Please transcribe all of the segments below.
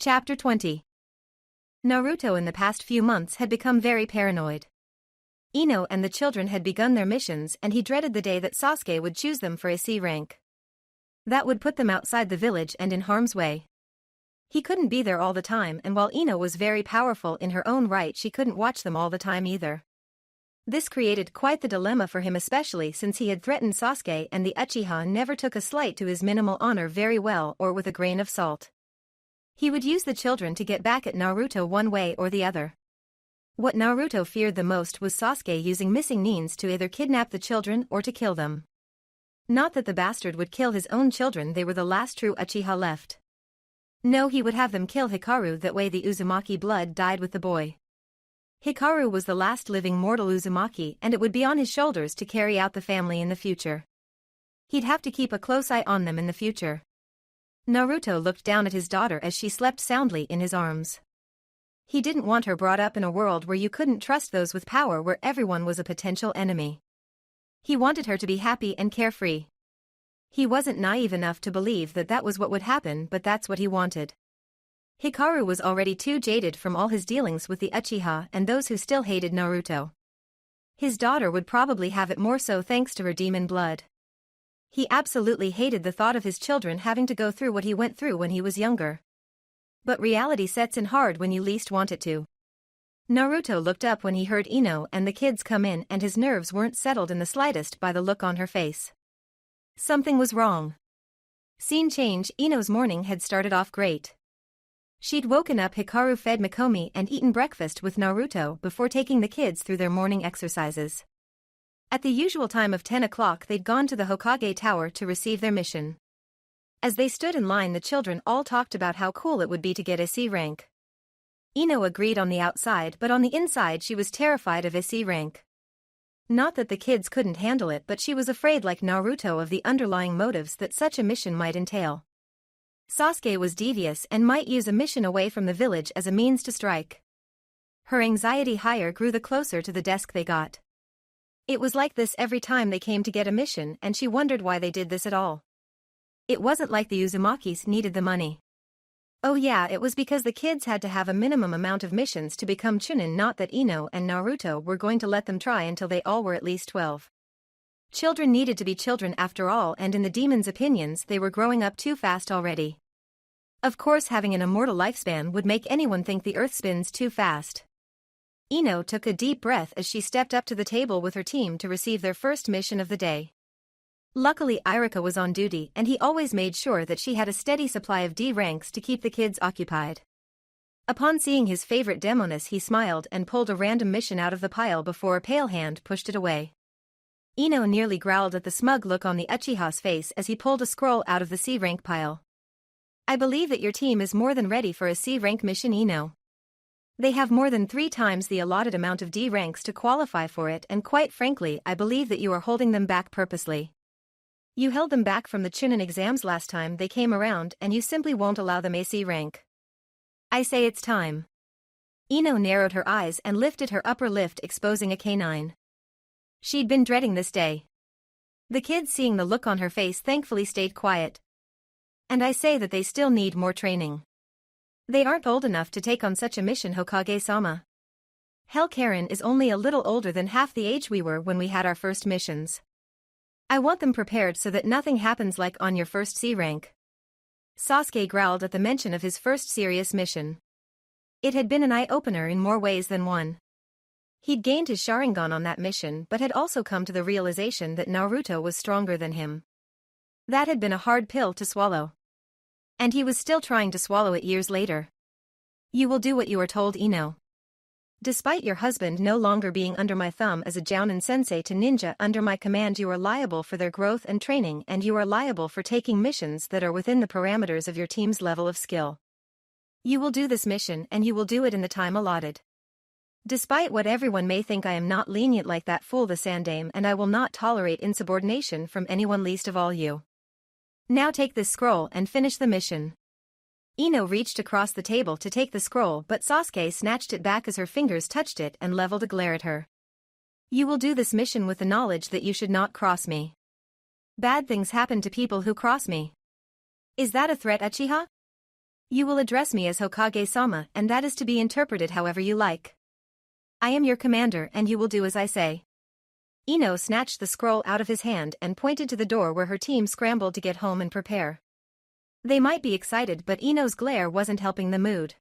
Chapter 20. Naruto in the past few months had become very paranoid. Ino and the children had begun their missions and he dreaded the day that Sasuke would choose them for a C rank. That would put them outside the village and in harm's way. He couldn't be there all the time, and while Ino was very powerful in her own right, she couldn't watch them all the time either. This created quite the dilemma for him, especially since he had threatened Sasuke and the Uchiha never took a slight to his minimal honor very well or with a grain of salt. He would use the children to get back at Naruto one way or the other. What Naruto feared the most was Sasuke using missing Nins to either kidnap the children or to kill them. Not that the bastard would kill his own children, they were the last true Uchiha left. No, he would have them kill Hikaru, that way the Uzumaki blood died with the boy. Hikaru was the last living mortal Uzumaki and it would be on his shoulders to carry out the family in the future. He'd have to keep a close eye on them in the future. Naruto looked down at his daughter as she slept soundly in his arms. He didn't want her brought up in a world where you couldn't trust those with power, where everyone was a potential enemy. He wanted her to be happy and carefree. He wasn't naive enough to believe that that was what would happen, but that's what he wanted. Hikaru was already too jaded from all his dealings with the Uchiha and those who still hated Naruto. His daughter would probably have it more so thanks to her demon blood. He absolutely hated the thought of his children having to go through what he went through when he was younger. But reality sets in hard when you least want it to. Naruto looked up when he heard Ino and the kids come in, and his nerves weren't settled in the slightest by the look on her face. Something was wrong. Scene change. Ino's morning had started off great. She'd woken up Hikaru, fed Mikomi and eaten breakfast with Naruto before taking the kids through their morning exercises. At the usual time of 10 o'clock they'd gone to the Hokage Tower to receive their mission. As they stood in line, the children all talked about how cool it would be to get a C rank. Ino agreed on the outside, but on the inside she was terrified of a C rank. Not that the kids couldn't handle it, but she was afraid, like Naruto, of the underlying motives that such a mission might entail. Sasuke was devious and might use a mission away from the village as a means to strike. Her anxiety higher grew the closer to the desk they got. It was like this every time they came to get a mission, and she wondered why they did this at all. It wasn't like the Uzumakis needed the money. Oh yeah, it was because the kids had to have a minimum amount of missions to become Chunin, not that Ino and Naruto were going to let them try until they all were at least 12. Children needed to be children after all, and in the demon's opinions they were growing up too fast already. Of course, having an immortal lifespan would make anyone think the earth spins too fast. Ino took a deep breath as she stepped up to the table with her team to receive their first mission of the day. Luckily Irika was on duty and he always made sure that she had a steady supply of D ranks to keep the kids occupied. Upon seeing his favorite demoness, he smiled and pulled a random mission out of the pile before a pale hand pushed it away. Ino nearly growled at the smug look on the Uchiha's face as he pulled a scroll out of the C rank pile. I believe that your team is more than ready for a C rank mission, Ino. They have more than 3 times the allotted amount of D ranks to qualify for it, and quite frankly I believe that you are holding them back purposely. You held them back from the Chunin exams last time they came around and you simply won't allow them a C rank. I say it's time. Ino narrowed her eyes and lifted her upper lip, exposing a canine. She'd been dreading this day. The kids, seeing the look on her face, thankfully stayed quiet. And I say that they still need more training. They aren't old enough to take on such a mission, Hokage-sama. Hell, Karen is only a little older than half the age we were when we had our first missions. I want them prepared so that nothing happens like on your first C rank. Sasuke growled at the mention of his first serious mission. It had been an eye-opener in more ways than one. He'd gained his Sharingan on that mission, but had also come to the realization that Naruto was stronger than him. That had been a hard pill to swallow. And he was still trying to swallow it years later. You will do what you are told, Ino. Despite your husband no longer being under my thumb as a Jounin sensei to ninja under my command, you are liable for their growth and training, and you are liable for taking missions that are within the parameters of your team's level of skill. You will do this mission and you will do it in the time allotted. Despite what everyone may think, I am not lenient like that fool the Sandame, and I will not tolerate insubordination from anyone, least of all you. Now take this scroll and finish the mission. Ino reached across the table to take the scroll, but Sasuke snatched it back as her fingers touched it and leveled a glare at her. You will do this mission with the knowledge that you should not cross me. Bad things happen to people who cross me. Is that a threat, Uchiha? You will address me as Hokage-sama, and that is to be interpreted however you like. I am your commander and you will do as I say. Ino snatched the scroll out of his hand and pointed to the door where her team scrambled to get home and prepare. They might be excited, but Ino's glare wasn't helping the mood.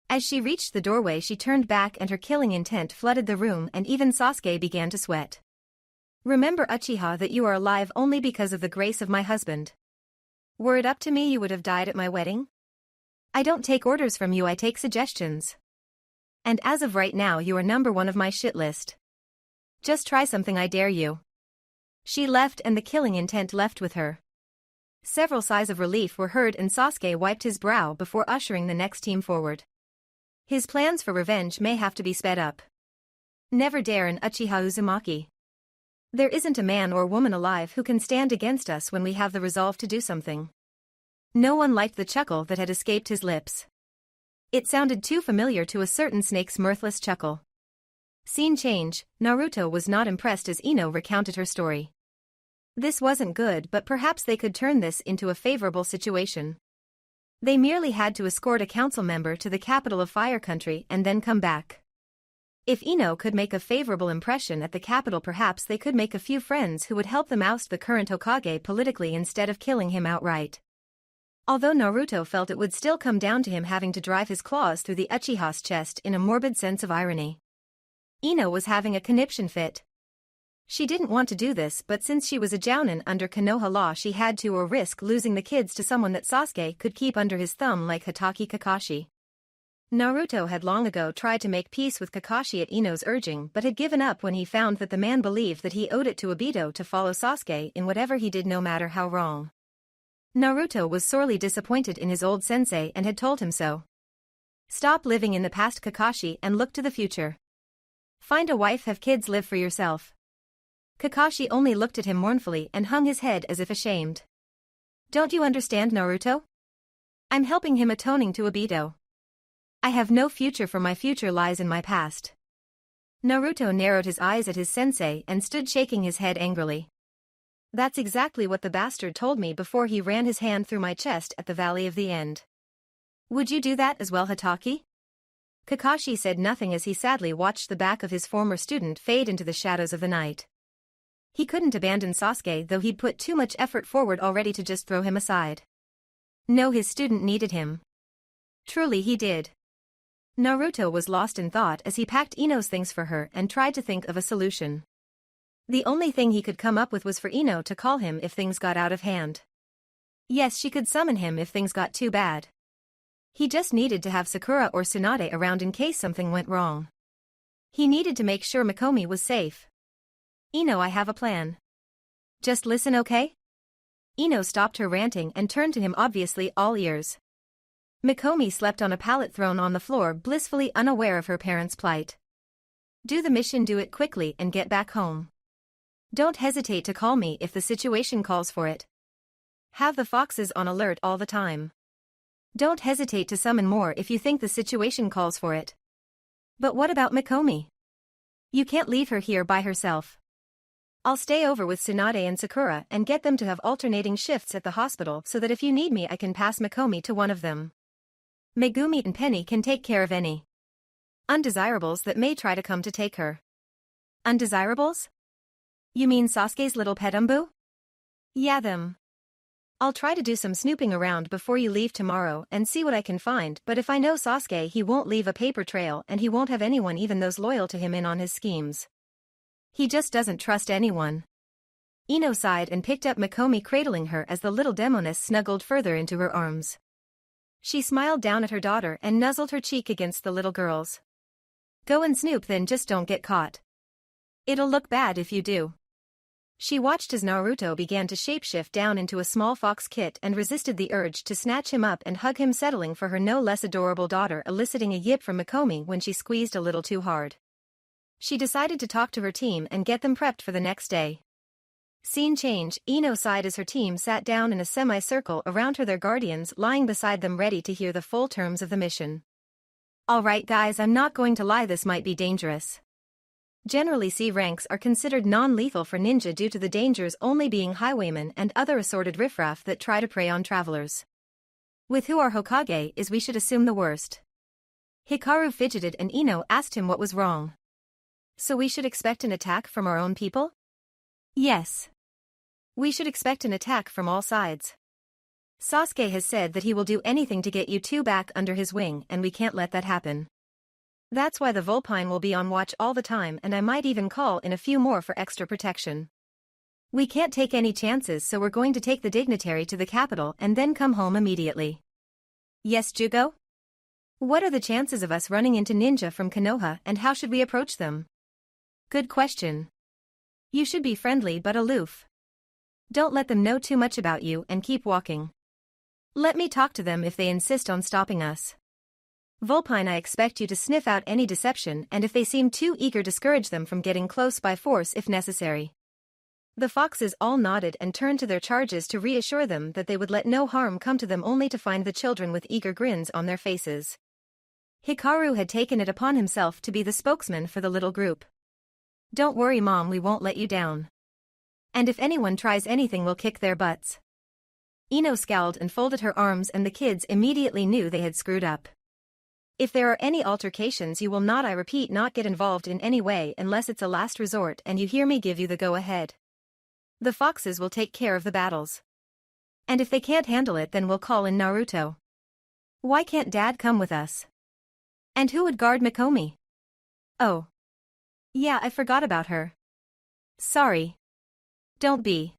As she reached the doorway, she turned back and her killing intent flooded the room, and even Sasuke began to sweat. Remember, Uchiha, that you are alive only because of the grace of my husband. Were it up to me, you would have died at my wedding? I don't take orders from you, I take suggestions. And as of right now, you are number one of my shit list. Just try something, I dare you. She left and the killing intent left with her. Several sighs of relief were heard and Sasuke wiped his brow before ushering the next team forward. His plans for revenge may have to be sped up. Never dare an Uchiha Uzumaki. There isn't a man or woman alive who can stand against us when we have the resolve to do something. No one liked the chuckle that had escaped his lips. It sounded too familiar to a certain snake's mirthless chuckle. Scene change. Naruto was not impressed as Ino recounted her story. This wasn't good, but perhaps they could turn this into a favorable situation. They merely had to escort a council member to the capital of Fire Country and then come back. If Ino could make a favorable impression at the capital, perhaps they could make a few friends who would help them oust the current Hokage politically instead of killing him outright. Although Naruto felt it would still come down to him having to drive his claws through the Uchiha's chest in a morbid sense of irony. Ino was having a conniption fit. She didn't want to do this, but since she was a jounin under Konoha law, she had to, or risk losing the kids to someone that Sasuke could keep under his thumb like Hatake Kakashi. Naruto had long ago tried to make peace with Kakashi at Ino's urging, but had given up when he found that the man believed that he owed it to Obito to follow Sasuke in whatever he did, no matter how wrong. Naruto was sorely disappointed in his old sensei and had told him so. Stop living in the past, Kakashi, and look to the future. Find a wife, have kids, live for yourself. Kakashi only looked at him mournfully and hung his head as if ashamed. Don't you understand, Naruto? I'm helping him, atoning to Obito. I have no future, for my future lies in my past. Naruto narrowed his eyes at his sensei and stood shaking his head angrily. That's exactly what the bastard told me before he ran his hand through my chest at the Valley of the End. Would you do that as well, Hatake? Kakashi said nothing as he sadly watched the back of his former student fade into the shadows of the night. He couldn't abandon Sasuke, though he'd put too much effort forward already to just throw him aside. No, his student needed him. Truly he did. Naruto was lost in thought as he packed Ino's things for her and tried to think of a solution. The only thing he could come up with was for Ino to call him if things got out of hand. Yes, she could summon him if things got too bad. He just needed to have Sakura or Tsunade around in case something went wrong. He needed to make sure Mikomi was safe. Ino, I have a plan. Just listen, okay? Ino stopped her ranting and turned to him, obviously all ears. Mikomi slept on a pallet thrown on the floor, blissfully unaware of her parents' plight. Do the mission, do it quickly, and get back home. Don't hesitate to call me if the situation calls for it. Have the foxes on alert all the time. Don't hesitate to summon more if you think the situation calls for it. But what about Mikomi? You can't leave her here by herself. I'll stay over with Tsunade and Sakura and get them to have alternating shifts at the hospital so that if you need me I can pass Mikomi to one of them. Megumi and Penny can take care of any undesirables that may try to come to take her. Undesirables? You mean Sasuke's little pet Umbu? Yeah, them. I'll try to do some snooping around before you leave tomorrow and see what I can find, but if I know Sasuke, he won't leave a paper trail and he won't have anyone, even those loyal to him, in on his schemes. He just doesn't trust anyone. Ino sighed and picked up Mikomi, cradling her as the little demoness snuggled further into her arms. She smiled down at her daughter and nuzzled her cheek against the little girl's. Go and snoop, then just don't get caught. It'll look bad if you do. She watched as Naruto began to shapeshift down into a small fox kit and resisted the urge to snatch him up and hug him, settling for her no less adorable daughter, eliciting a yip from Mikomi when she squeezed a little too hard. She decided to talk to her team and get them prepped for the next day. Scene change. Ino sighed as her team sat down in a semicircle around her, their guardians lying beside them, ready to hear the full terms of the mission. All right guys, I'm not going to lie, this might be dangerous. Generally, C ranks are considered non-lethal for ninja due to the dangers only being highwaymen and other assorted riffraff that try to prey on travelers. With who our Hokage is, we should assume the worst. Hikaru fidgeted and Ino asked him what was wrong. So we should expect an attack from our own people? Yes. We should expect an attack from all sides. Sasuke has said that he will do anything to get you two back under his wing, and we can't let that happen. That's why the Vulpine will be on watch all the time, and I might even call in a few more for extra protection. We can't take any chances, so we're going to take the dignitary to the capital and then come home immediately. Yes, Jugo? What are the chances of us running into ninja from Konoha, and how should we approach them? Good question. You should be friendly but aloof. Don't let them know too much about you and keep walking. Let me talk to them if they insist on stopping us. Vulpine, I expect you to sniff out any deception, and if they seem too eager, discourage them from getting close by force if necessary. The foxes all nodded and turned to their charges to reassure them that they would let no harm come to them, only to find the children with eager grins on their faces. Hikaru had taken it upon himself to be the spokesman for the little group. Don't worry, Mom, we won't let you down. And if anyone tries anything, we'll kick their butts. Ino scowled and folded her arms, and the kids immediately knew they had screwed up. If there are any altercations, you will not, I repeat, not get involved in any way unless it's a last resort and you hear me give you the go-ahead. The foxes will take care of the battles. And if they can't handle it, then we'll call in Naruto. Why can't Dad come with us? And who would guard Mikomi? Oh. Yeah, I forgot about her. Sorry. Don't be.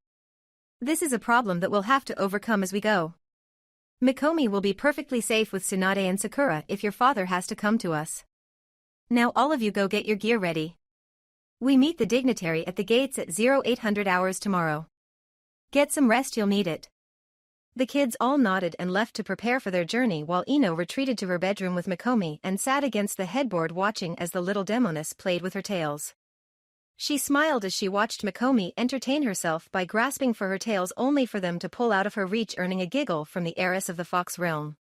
This is a problem that we'll have to overcome as we go. Mikomi will be perfectly safe with Tsunade and Sakura if your father has to come to us. Now all of you go get your gear ready. We meet the dignitary at the gates at 0800 hours tomorrow. Get some rest, you'll need it. The kids all nodded and left to prepare for their journey, while Ino retreated to her bedroom with Mikomi and sat against the headboard watching as the little demoness played with her tails. She smiled as she watched Mikomi entertain herself by grasping for her tails, only for them to pull out of her reach, earning a giggle from the heiress of the fox realm.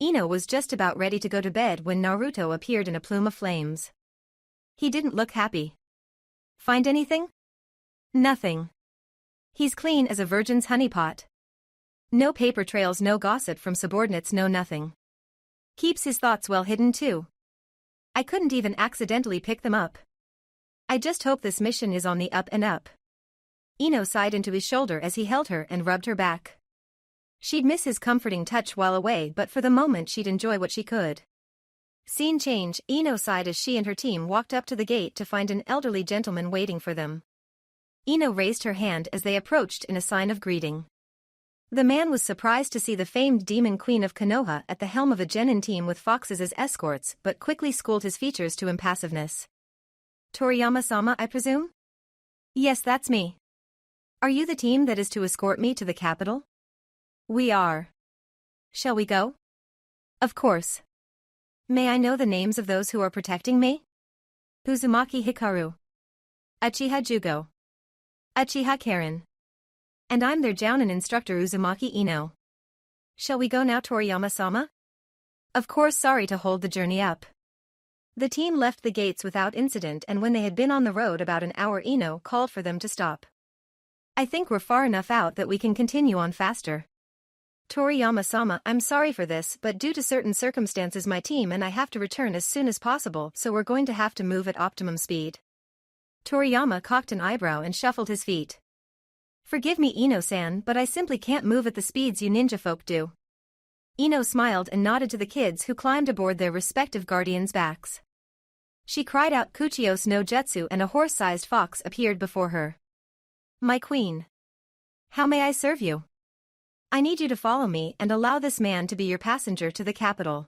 Ino was just about ready to go to bed when Naruto appeared in a plume of flames. He didn't look happy. Find anything? Nothing. He's clean as a virgin's honeypot. No paper trails, no gossip from subordinates, no nothing. Keeps his thoughts well hidden too. I couldn't even accidentally pick them up. I just hope this mission is on the up and up. Ino sighed into his shoulder as he held her and rubbed her back. She'd miss his comforting touch while away, but for the moment she'd enjoy what she could. Scene change. Ino sighed as she and her team walked up to the gate to find an elderly gentleman waiting for them. Ino raised her hand as they approached in a sign of greeting. The man was surprised to see the famed demon queen of Konoha at the helm of a genin team with foxes as escorts, but quickly schooled his features to impassiveness. Toriyama-sama, I presume? Yes, that's me. Are you the team that is to escort me to the capital? We are. Shall we go? Of course. May I know the names of those who are protecting me? Uzumaki Hikaru. Uchiha Jugo. Uchiha Karen. And I'm their jounin instructor, Uzumaki Ino. Shall we go now, Toriyama-sama? Of course, sorry to hold the journey up. The team left the gates without incident, and when they had been on the road about an hour, Ino called for them to stop. I think we're far enough out that we can continue on faster. Toriyama-sama, I'm sorry for this, but due to certain circumstances my team and I have to return as soon as possible, so we're going to have to move at optimum speed. Toriyama cocked an eyebrow and shuffled his feet. Forgive me, Ino-san, but I simply can't move at the speeds you ninja folk do. Ino smiled and nodded to the kids who climbed aboard their respective guardians' backs. She cried out Kuchios no Jutsu, and a horse-sized fox appeared before her. My queen. How may I serve you? I need you to follow me and allow this man to be your passenger to the capital.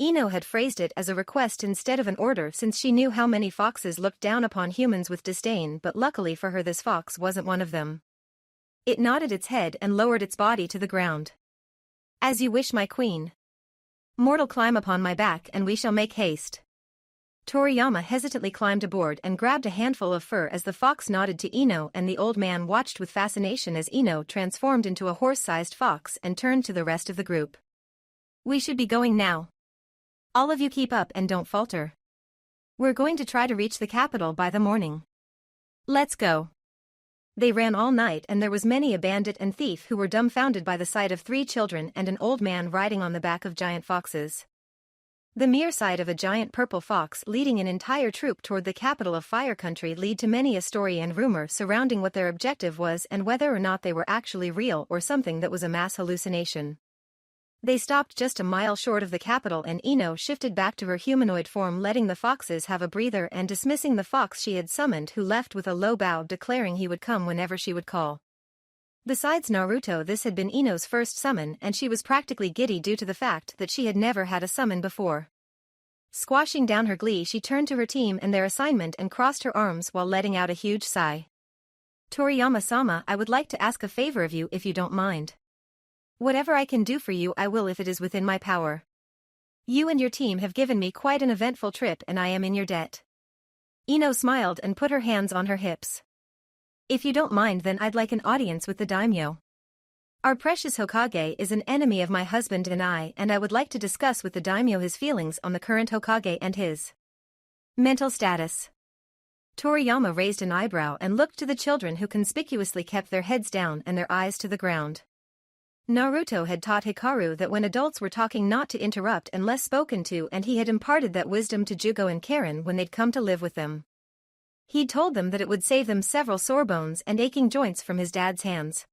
Ino had phrased it as a request instead of an order, since she knew how many foxes looked down upon humans with disdain, but luckily for her this fox wasn't one of them. It nodded its head and lowered its body to the ground. As you wish, my queen. Mortal, climb upon my back and we shall make haste. Toriyama hesitantly climbed aboard and grabbed a handful of fur as the fox nodded to Ino, and the old man watched with fascination as Ino transformed into a horse-sized fox and turned to the rest of the group. We should be going now. All of you keep up and don't falter. We're going to try to reach the capital by the morning. Let's go. They ran all night and there was many a bandit and thief who were dumbfounded by the sight of 3 children and an old man riding on the back of giant foxes. The mere sight of a giant purple fox leading an entire troop toward the capital of Fire Country led to many a story and rumor surrounding what their objective was and whether or not they were actually real or something that was a mass hallucination. They stopped just a mile short of the capital and Ino shifted back to her humanoid form, letting the foxes have a breather and dismissing the fox she had summoned, who left with a low bow declaring he would come whenever she would call. Besides Naruto, this had been Ino's first summon and she was practically giddy due to the fact that she had never had a summon before. Squashing down her glee, she turned to her team and their assignment and crossed her arms while letting out a huge sigh. "Toriyama-sama, I would like to ask a favor of you if you don't mind. Whatever I can do for you I will if it is within my power. You and your team have given me quite an eventful trip and I am in your debt." Ino smiled and put her hands on her hips. "If you don't mind, then I'd like an audience with the daimyo. Our precious Hokage is an enemy of my husband and I would like to discuss with the daimyo his feelings on the current Hokage and his mental status." Toriyama raised an eyebrow and looked to the children, who conspicuously kept their heads down and their eyes to the ground. Naruto had taught Hikaru that when adults were talking not to interrupt unless spoken to, and he had imparted that wisdom to Jugo and Karen when they'd come to live with them. He'd told them that it would save them several sore bones and aching joints from his dad's hands.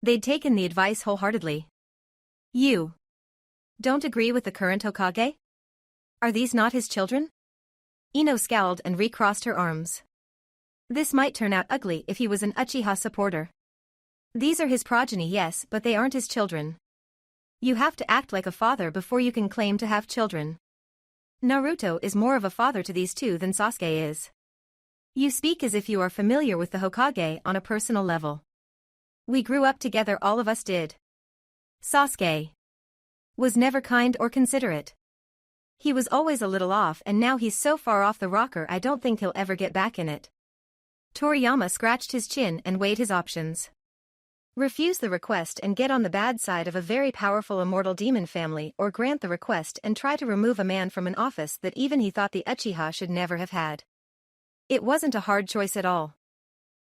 They'd taken the advice wholeheartedly. "You don't agree with the current Hokage? Are these not his children?" Ino scowled and recrossed her arms. "This might turn out ugly if he was an Uchiha supporter. These are his progeny, yes, but they aren't his children. You have to act like a father before you can claim to have children. Naruto is more of a father to these two than Sasuke is. You speak as if you are familiar with the Hokage on a personal level. We grew up together, all of us did. Sasuke was never kind or considerate. He was always a little off, and now he's so far off the rocker I don't think he'll ever get back in it." Toriyama scratched his chin and weighed his options. Refuse the request and get on the bad side of a very powerful immortal demon family, or grant the request and try to remove a man from an office that even he thought the Uchiha should never have had. It wasn't a hard choice at all.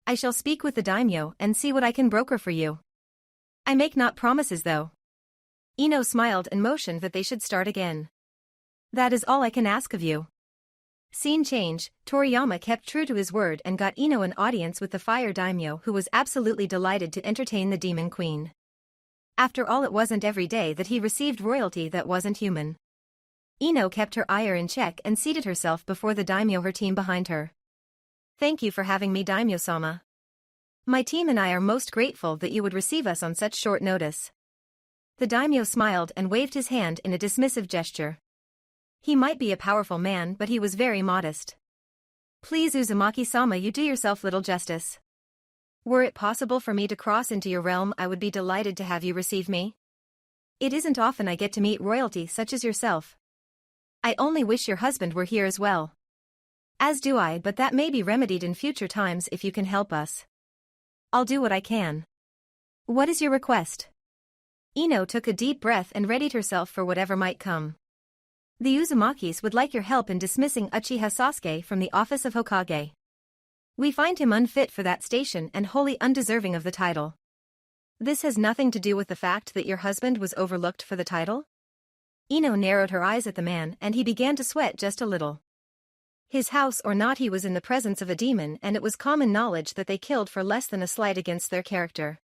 "I shall speak with the daimyo and see what I can broker for you. I make not promises though." Ino smiled and motioned that they should start again. "That is all I can ask of you." Scene change. Toriyama kept true to his word and got Ino an audience with the fire daimyo, who was absolutely delighted to entertain the demon queen. After all, it wasn't every day that he received royalty that wasn't human. Ino kept her ire in check and seated herself before the daimyo, her team behind her. "Thank you for having me, daimyo-sama. My team and I are most grateful that you would receive us on such short notice." The daimyo smiled and waved his hand in a dismissive gesture. He might be a powerful man, but he was very modest. "Please, Uzumaki-sama, you do yourself little justice. Were it possible for me to cross into your realm, I would be delighted to have you receive me. It isn't often I get to meet royalty such as yourself. I only wish your husband were here as well." "As do I, but that may be remedied in future times if you can help us." "I'll do what I can." "What is your request?" Ino took a deep breath and readied herself for whatever might come. "The Uzumakis would like your help in dismissing Uchiha Sasuke from the office of Hokage. We find him unfit for that station and wholly undeserving of the title." "This has nothing to do with the fact that your husband was overlooked for the title?" Ino narrowed her eyes at the man and he began to sweat just a little. His house or not, he was in the presence of a demon, and it was common knowledge that they killed for less than a slight against their character.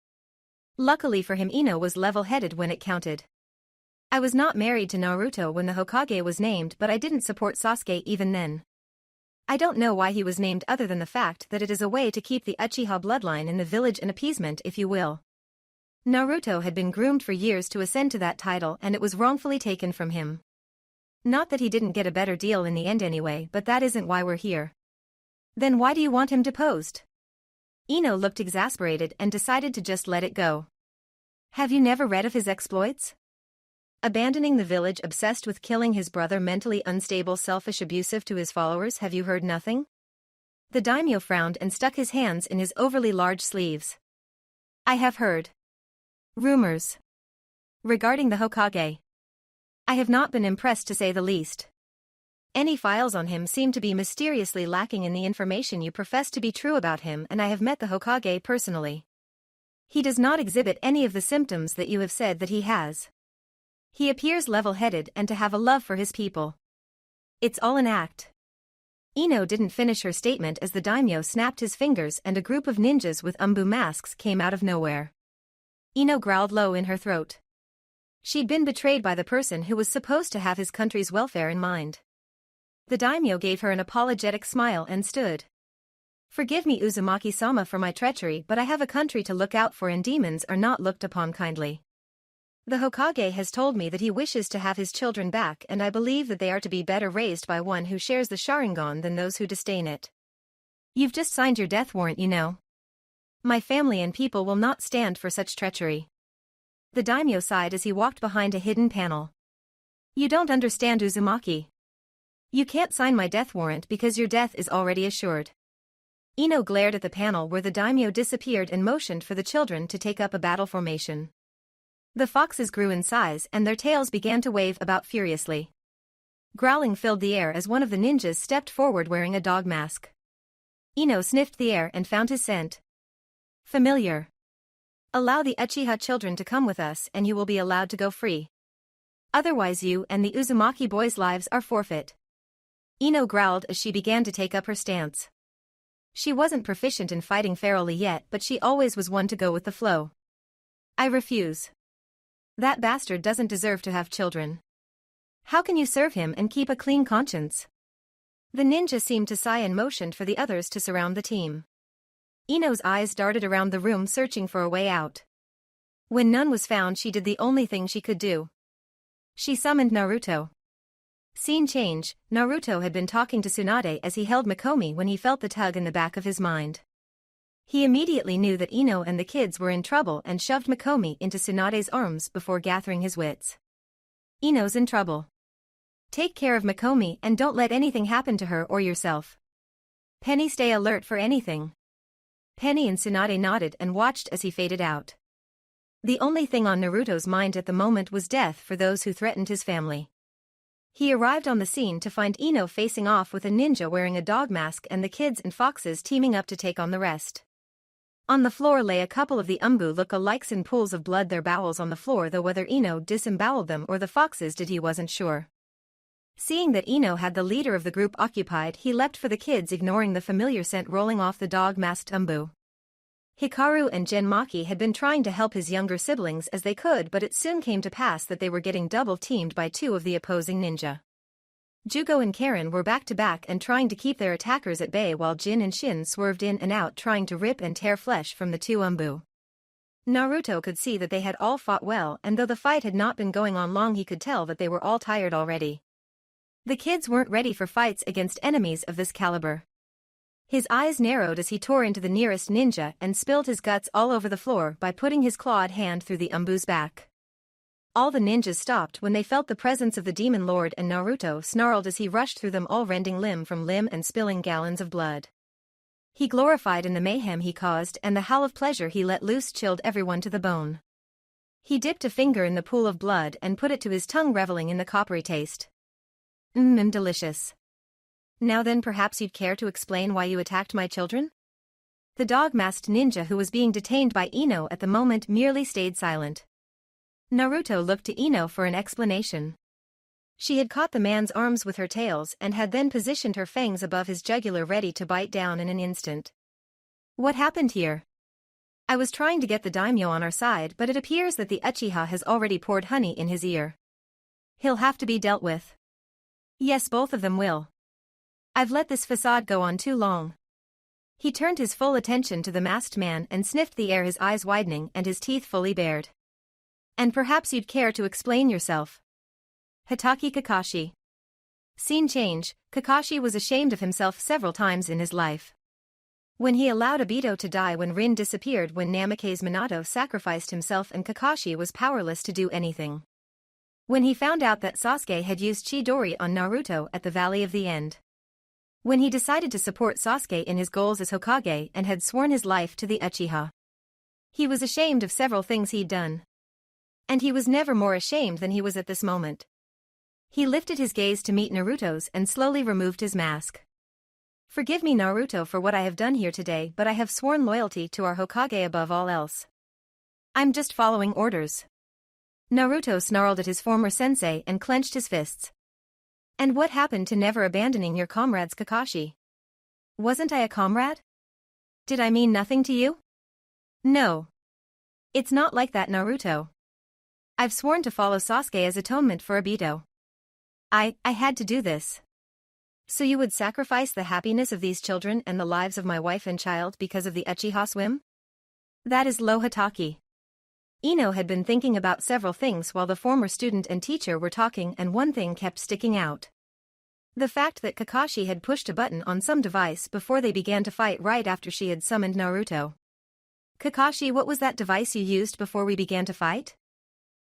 Luckily for him, Ino was level-headed when it counted. "I was not married to Naruto when the Hokage was named, but I didn't support Sasuke even then. I don't know why he was named other than the fact that it is a way to keep the Uchiha bloodline in the village, an appeasement if you will. Naruto had been groomed for years to ascend to that title and it was wrongfully taken from him. Not that he didn't get a better deal in the end anyway, but that isn't why we're here." "Then why do you want him deposed?" Ino looked exasperated and decided to just let it go. "Have you never read of his exploits? Abandoning the village, obsessed with killing his brother, mentally unstable, selfish, abusive to his followers. Have you heard nothing?" The daimyo frowned and stuck his hands in his overly large sleeves. "I have heard rumors regarding the Hokage. I have not been impressed, to say the least. Any files on him seem to be mysteriously lacking in the information you profess to be true about him, and I have met the Hokage personally. He does not exhibit any of the symptoms that you have said that he has. He appears level-headed and to have a love for his people. It's all an act. Ino didn't finish her statement as the daimyo snapped his fingers and a group of ninjas with umbu masks came out of nowhere. Ino growled low in her throat. She'd been betrayed by the person who was supposed to have his country's welfare in mind. The daimyo gave her an apologetic smile and stood. Forgive me, Uzumaki-sama, for my treachery, but I have a country to look out for and demons are not looked upon kindly. The Hokage has told me that he wishes to have his children back, and I believe that they are to be better raised by one who shares the Sharingan than those who disdain it. You've just signed your death warrant, you know. My family and people will not stand for such treachery. The daimyo sighed as he walked behind a hidden panel. You don't understand, Uzumaki. You can't sign my death warrant because your death is already assured. Ino glared at the panel where the daimyo disappeared and motioned for the children to take up a battle formation. The foxes grew in size and their tails began to wave about furiously. Growling filled the air as one of the ninjas stepped forward wearing a dog mask. Ino sniffed the air and found his scent. Familiar. Allow the Uchiha children to come with us and you will be allowed to go free. Otherwise you and the Uzumaki boys' lives are forfeit. Ino growled as she began to take up her stance. She wasn't proficient in fighting ferally yet, but she always was one to go with the flow. I refuse. That bastard doesn't deserve to have children. How can you serve him and keep a clean conscience? The ninja seemed to sigh and motioned for the others to surround the team. Ino's eyes darted around the room searching for a way out. When none was found, she did the only thing she could do. She summoned Naruto. Scene change, Naruto had been talking to Tsunade as he held Mikomi when he felt the tug in the back of his mind. He immediately knew that Ino and the kids were in trouble and shoved Mikomi into Tsunade's arms before gathering his wits. Ino's in trouble. Take care of Mikomi and don't let anything happen to her or yourself. Penny, stay alert for anything. Penny and Tsunade nodded and watched as he faded out. The only thing on Naruto's mind at the moment was death for those who threatened his family. He arrived on the scene to find Ino facing off with a ninja wearing a dog mask and the kids and foxes teaming up to take on the rest. On the floor lay a couple of the umbu look-alikes in pools of blood, their bowels on the floor, though whether Ino disemboweled them or the foxes did he wasn't sure. Seeing that Ino had the leader of the group occupied, he leapt for the kids, ignoring the familiar scent rolling off the dog-masked umbu. Hikaru and Genmaki had been trying to help his younger siblings as they could, but it soon came to pass that they were getting double-teamed by two of the opposing ninja. Jugo and Karen were back-to-back and trying to keep their attackers at bay while Jin and Shin swerved in and out trying to rip and tear flesh from the two umbu. Naruto could see that they had all fought well, and though the fight had not been going on long, he could tell that they were all tired already. The kids weren't ready for fights against enemies of this caliber. His eyes narrowed as he tore into the nearest ninja and spilled his guts all over the floor by putting his clawed hand through the umbu's back. All the ninjas stopped when they felt the presence of the demon lord, and Naruto snarled as he rushed through them all, rending limb from limb and spilling gallons of blood. He glorified in the mayhem he caused, and the howl of pleasure he let loose chilled everyone to the bone. He dipped a finger in the pool of blood and put it to his tongue, reveling in the coppery taste. Delicious. Now then, perhaps you'd care to explain why you attacked my children? The dog-masked ninja who was being detained by Ino at the moment merely stayed silent. Naruto looked to Ino for an explanation. She had caught the man's arms with her tails and had then positioned her fangs above his jugular, ready to bite down in an instant. What happened here? I was trying to get the daimyo on our side, but it appears that the Uchiha has already poured honey in his ear. He'll have to be dealt with. Yes, both of them will. I've let this facade go on too long. He turned his full attention to the masked man and sniffed the air, his eyes widening and his teeth fully bared. And perhaps you'd care to explain yourself. Hitaki Kakashi. Scene change, Kakashi was ashamed of himself several times in his life. When he allowed Obito to die, when Rin disappeared, when Namake's Minato sacrificed himself and Kakashi was powerless to do anything. When he found out that Sasuke had used Chidori on Naruto at the Valley of the End. When he decided to support Sasuke in his goals as Hokage and had sworn his life to the Uchiha. He was ashamed of several things he'd done. And he was never more ashamed than he was at this moment. He lifted his gaze to meet Naruto's and slowly removed his mask. Forgive me, Naruto, for what I have done here today, but I have sworn loyalty to our Hokage above all else. I'm just following orders. Naruto snarled at his former sensei and clenched his fists. And what happened to never abandoning your comrades, Kakashi? Wasn't I a comrade? Did I mean nothing to you? No. It's not like that, Naruto. I've sworn to follow Sasuke as atonement for Obito. I had to do this. So you would sacrifice the happiness of these children and the lives of my wife and child because of the Uchiha whim? That is low Hatake. Ino had been thinking about several things while the former student and teacher were talking, and one thing kept sticking out. The fact that Kakashi had pushed a button on some device before they began to fight right after she had summoned Naruto. Kakashi, what was that device you used before we began to fight?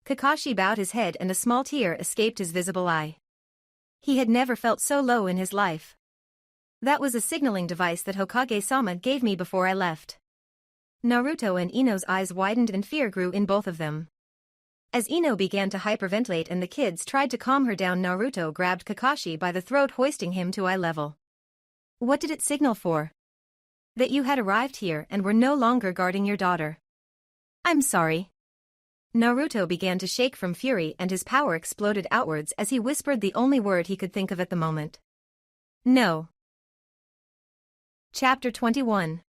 Kakashi bowed his head and a small tear escaped his visible eye. He had never felt so low in his life. That was a signaling device that Hokage-sama gave me before I left. Naruto and Ino's eyes widened and fear grew in both of them. As Ino began to hyperventilate and the kids tried to calm her down, Naruto grabbed Kakashi by the throat, hoisting him to eye level. What did it signal for? That you had arrived here and were no longer guarding your daughter. I'm sorry. Naruto began to shake from fury and his power exploded outwards as he whispered the only word he could think of at the moment. No. Chapter 21.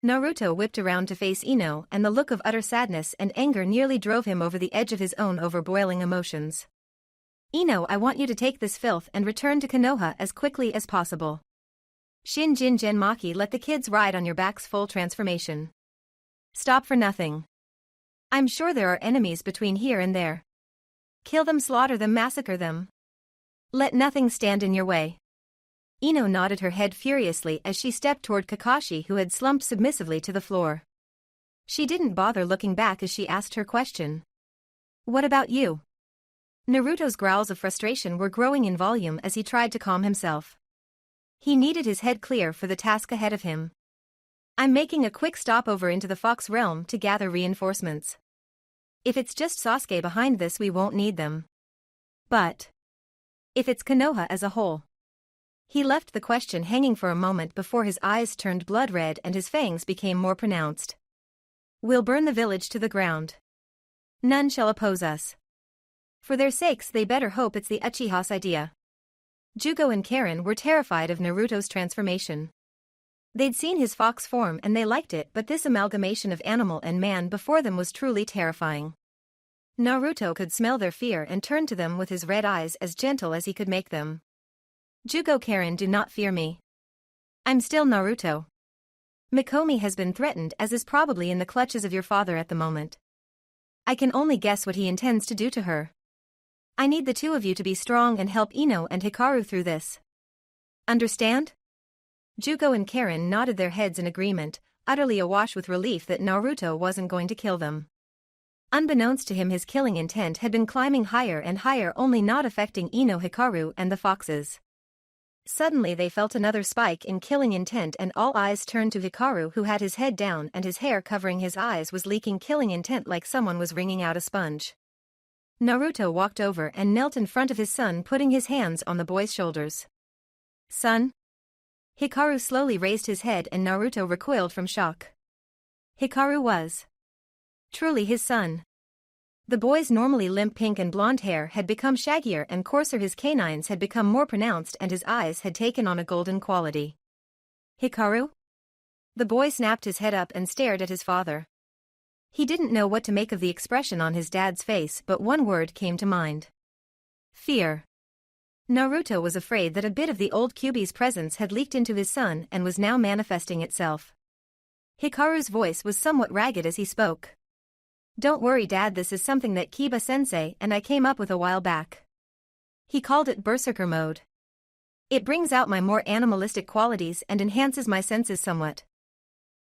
Naruto whipped around to face Ino, and the look of utter sadness and anger nearly drove him over the edge of his own overboiling emotions. Ino, I want you to take this filth and return to Konoha as quickly as possible. Shin Jin Maki, let the kids ride on your back's full transformation. Stop for nothing. I'm sure there are enemies between here and there. Kill them, slaughter them, massacre them. Let nothing stand in your way. Ino nodded her head furiously as she stepped toward Kakashi, who had slumped submissively to the floor. She didn't bother looking back as she asked her question. What about you? Naruto's growls of frustration were growing in volume as he tried to calm himself. He needed his head clear for the task ahead of him. I'm making a quick stopover into the Fox realm to gather reinforcements. If it's just Sasuke behind this, we won't need them. But if it's Konoha as a whole? He left the question hanging for a moment before his eyes turned blood red and his fangs became more pronounced. We'll burn the village to the ground. None shall oppose us. For their sakes, they better hope it's the Uchiha's idea. Jugo and Karen were terrified of Naruto's transformation. They'd seen his fox form and they liked it, but this amalgamation of animal and man before them was truly terrifying. Naruto could smell their fear and turned to them with his red eyes as gentle as he could make them. Jugo, Karen, do not fear me. I'm still Naruto. Mikomi has been threatened, as is probably in the clutches of your father at the moment. I can only guess what he intends to do to her. I need the two of you to be strong and help Ino and Hikaru through this. Understand? Jugo and Karen nodded their heads in agreement, utterly awash with relief that Naruto wasn't going to kill them. Unbeknownst to him, his killing intent had been climbing higher and higher, only not affecting Ino, Hikaru, and the foxes. Suddenly they felt another spike in killing intent and all eyes turned to Hikaru, who had his head down and his hair covering his eyes was leaking killing intent like someone was wringing out a sponge. Naruto walked over and knelt in front of his son, putting his hands on the boy's shoulders. Son? Hikaru slowly raised his head and Naruto recoiled from shock. Hikaru was truly his son. The boy's normally limp pink and blonde hair had become shaggier and coarser, his canines had become more pronounced and his eyes had taken on a golden quality. Hikaru? The boy snapped his head up and stared at his father. He didn't know what to make of the expression on his dad's face, but one word came to mind. Fear. Naruto was afraid that a bit of the old Kyuubi's presence had leaked into his son and was now manifesting itself. Hikaru's voice was somewhat ragged as he spoke. Don't worry, Dad, this is something that Kiba-sensei and I came up with a while back. He called it Berserker Mode. It brings out my more animalistic qualities and enhances my senses somewhat.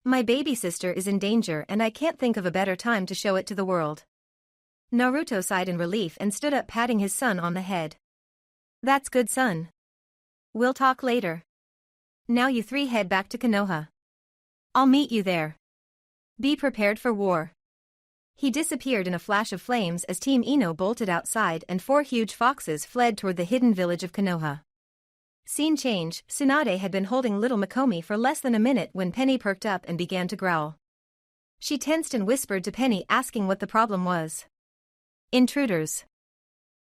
My baby sister is in danger and I can't think of a better time to show it to the world. Naruto sighed in relief and stood up, patting his son on the head. That's good, son. We'll talk later. Now you three head back to Konoha. I'll meet you there. Be prepared for war. He disappeared in a flash of flames as Team Ino bolted outside and 4 huge foxes fled toward the hidden village of Konoha. Scene change, Tsunade had been holding little Mikomi for less than a minute when Penny perked up and began to growl. She tensed and whispered to Penny asking what the problem was. Intruders.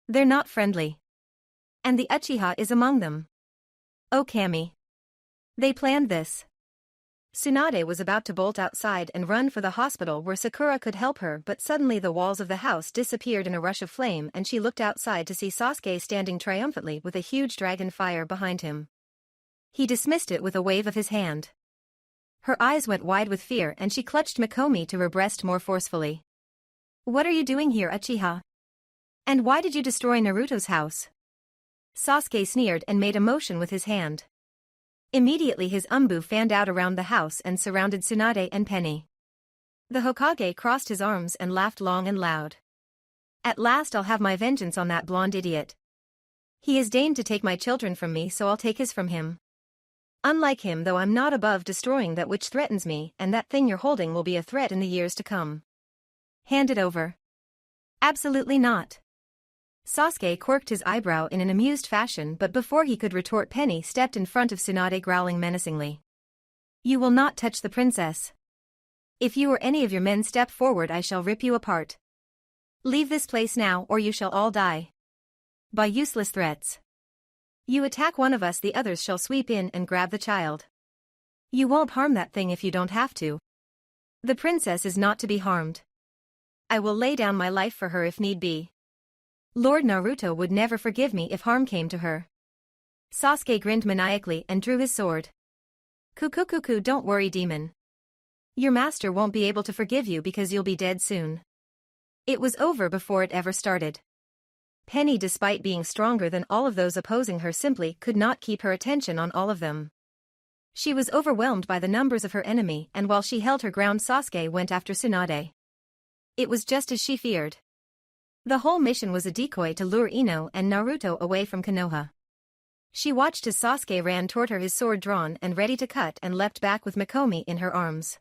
They're not friendly. And the Uchiha is among them. Oh Kami. They planned this. Tsunade was about to bolt outside and run for the hospital where Sakura could help her, but suddenly the walls of the house disappeared in a rush of flame and she looked outside to see Sasuke standing triumphantly with a huge dragon fire behind him. He dismissed it with a wave of his hand. Her eyes went wide with fear and she clutched Mikomi to her breast more forcefully. What are you doing here, Uchiha? And why did you destroy Naruto's house? Sasuke sneered and made a motion with his hand. Immediately his umbu fanned out around the house and surrounded Tsunade and Penny. The Hokage crossed his arms and laughed long and loud. At last I'll have my vengeance on that blonde idiot. He has deigned to take my children from me, so I'll take his from him. Unlike him, though, I'm not above destroying that which threatens me, and that thing you're holding will be a threat in the years to come. Hand it over. Absolutely not. Sasuke quirked his eyebrow in an amused fashion, but before he could retort, Penny stepped in front of Tsunade growling menacingly. You will not touch the princess. If you or any of your men step forward, I shall rip you apart. Leave this place now or you shall all die. By useless threats. You attack one of us, the others shall sweep in and grab the child. You won't harm that thing if you don't have to. The princess is not to be harmed. I will lay down my life for her if need be. Lord Naruto would never forgive me if harm came to her. Sasuke grinned maniacally and drew his sword. Kukukuku, don't worry, demon. Your master won't be able to forgive you because you'll be dead soon. It was over before it ever started. Penny, despite being stronger than all of those opposing her, simply could not keep her attention on all of them. She was overwhelmed by the numbers of her enemy, and while she held her ground, Sasuke went after Tsunade. It was just as she feared. The whole mission was a decoy to lure Ino and Naruto away from Konoha. She watched as Sasuke ran toward her, his sword drawn and ready to cut, and leapt back with Mikomi in her arms.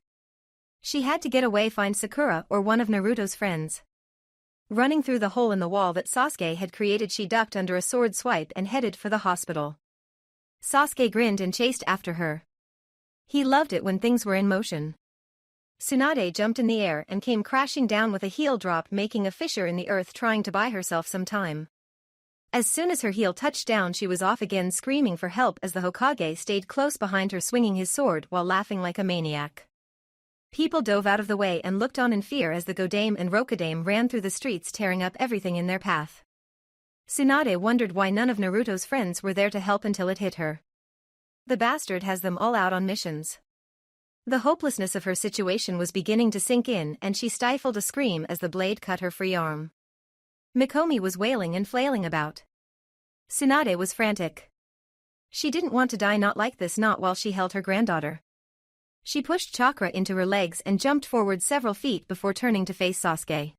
She had to get away, find Sakura or one of Naruto's friends. Running through the hole in the wall that Sasuke had created, she ducked under a sword swipe and headed for the hospital. Sasuke grinned and chased after her. He loved it when things were in motion. Tsunade jumped in the air and came crashing down with a heel drop, making a fissure in the earth, trying to buy herself some time. As soon as her heel touched down, she was off again, screaming for help as the Hokage stayed close behind her, swinging his sword while laughing like a maniac. People dove out of the way and looked on in fear as the Godame and Rokudame ran through the streets, tearing up everything in their path. Tsunade wondered why none of Naruto's friends were there to help until it hit her. The bastard has them all out on missions. The hopelessness of her situation was beginning to sink in, and she stifled a scream as the blade cut her free arm. Mikomi was wailing and flailing about. Tsunade was frantic. She didn't want to die, not like this, not while she held her granddaughter. She pushed chakra into her legs and jumped forward several feet before turning to face Sasuke.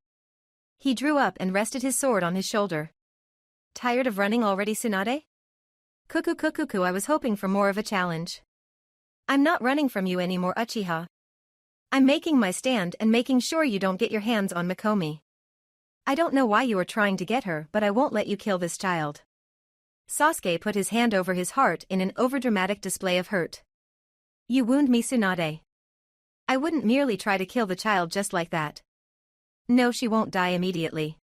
He drew up and rested his sword on his shoulder. Tired of running already, Tsunade? Kuku, I was hoping for more of a challenge. I'm not running from you anymore, Uchiha. I'm making my stand and making sure you don't get your hands on Mikomi. I don't know why you are trying to get her, but I won't let you kill this child. Sasuke put his hand over his heart in an overdramatic display of hurt. You wound me, Tsunade. I wouldn't merely try to kill the child just like that. No, she won't die immediately.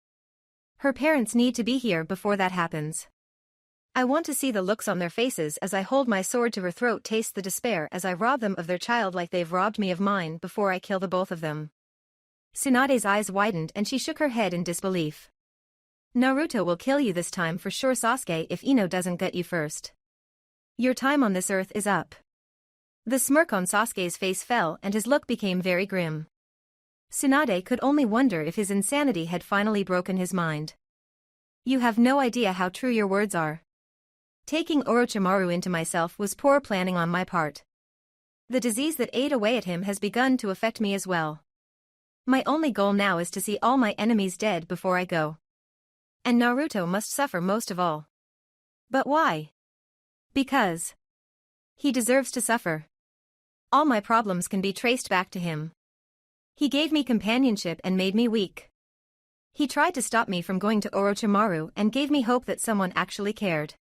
Her parents need to be here before that happens. I want to see the looks on their faces as I hold my sword to her throat, taste the despair as I rob them of their child like they've robbed me of mine, before I kill the both of them. Tsunade's eyes widened and she shook her head in disbelief. Naruto will kill you this time for sure, Sasuke, if Ino doesn't get you first. Your time on this earth is up. The smirk on Sasuke's face fell and his look became very grim. Tsunade could only wonder if his insanity had finally broken his mind. You have no idea how true your words are. Taking Orochimaru into myself was poor planning on my part. The disease that ate away at him has begun to affect me as well. My only goal now is to see all my enemies dead before I go. And Naruto must suffer most of all. But why? Because he deserves to suffer. All my problems can be traced back to him. He gave me companionship and made me weak. He tried to stop me from going to Orochimaru and gave me hope that someone actually cared.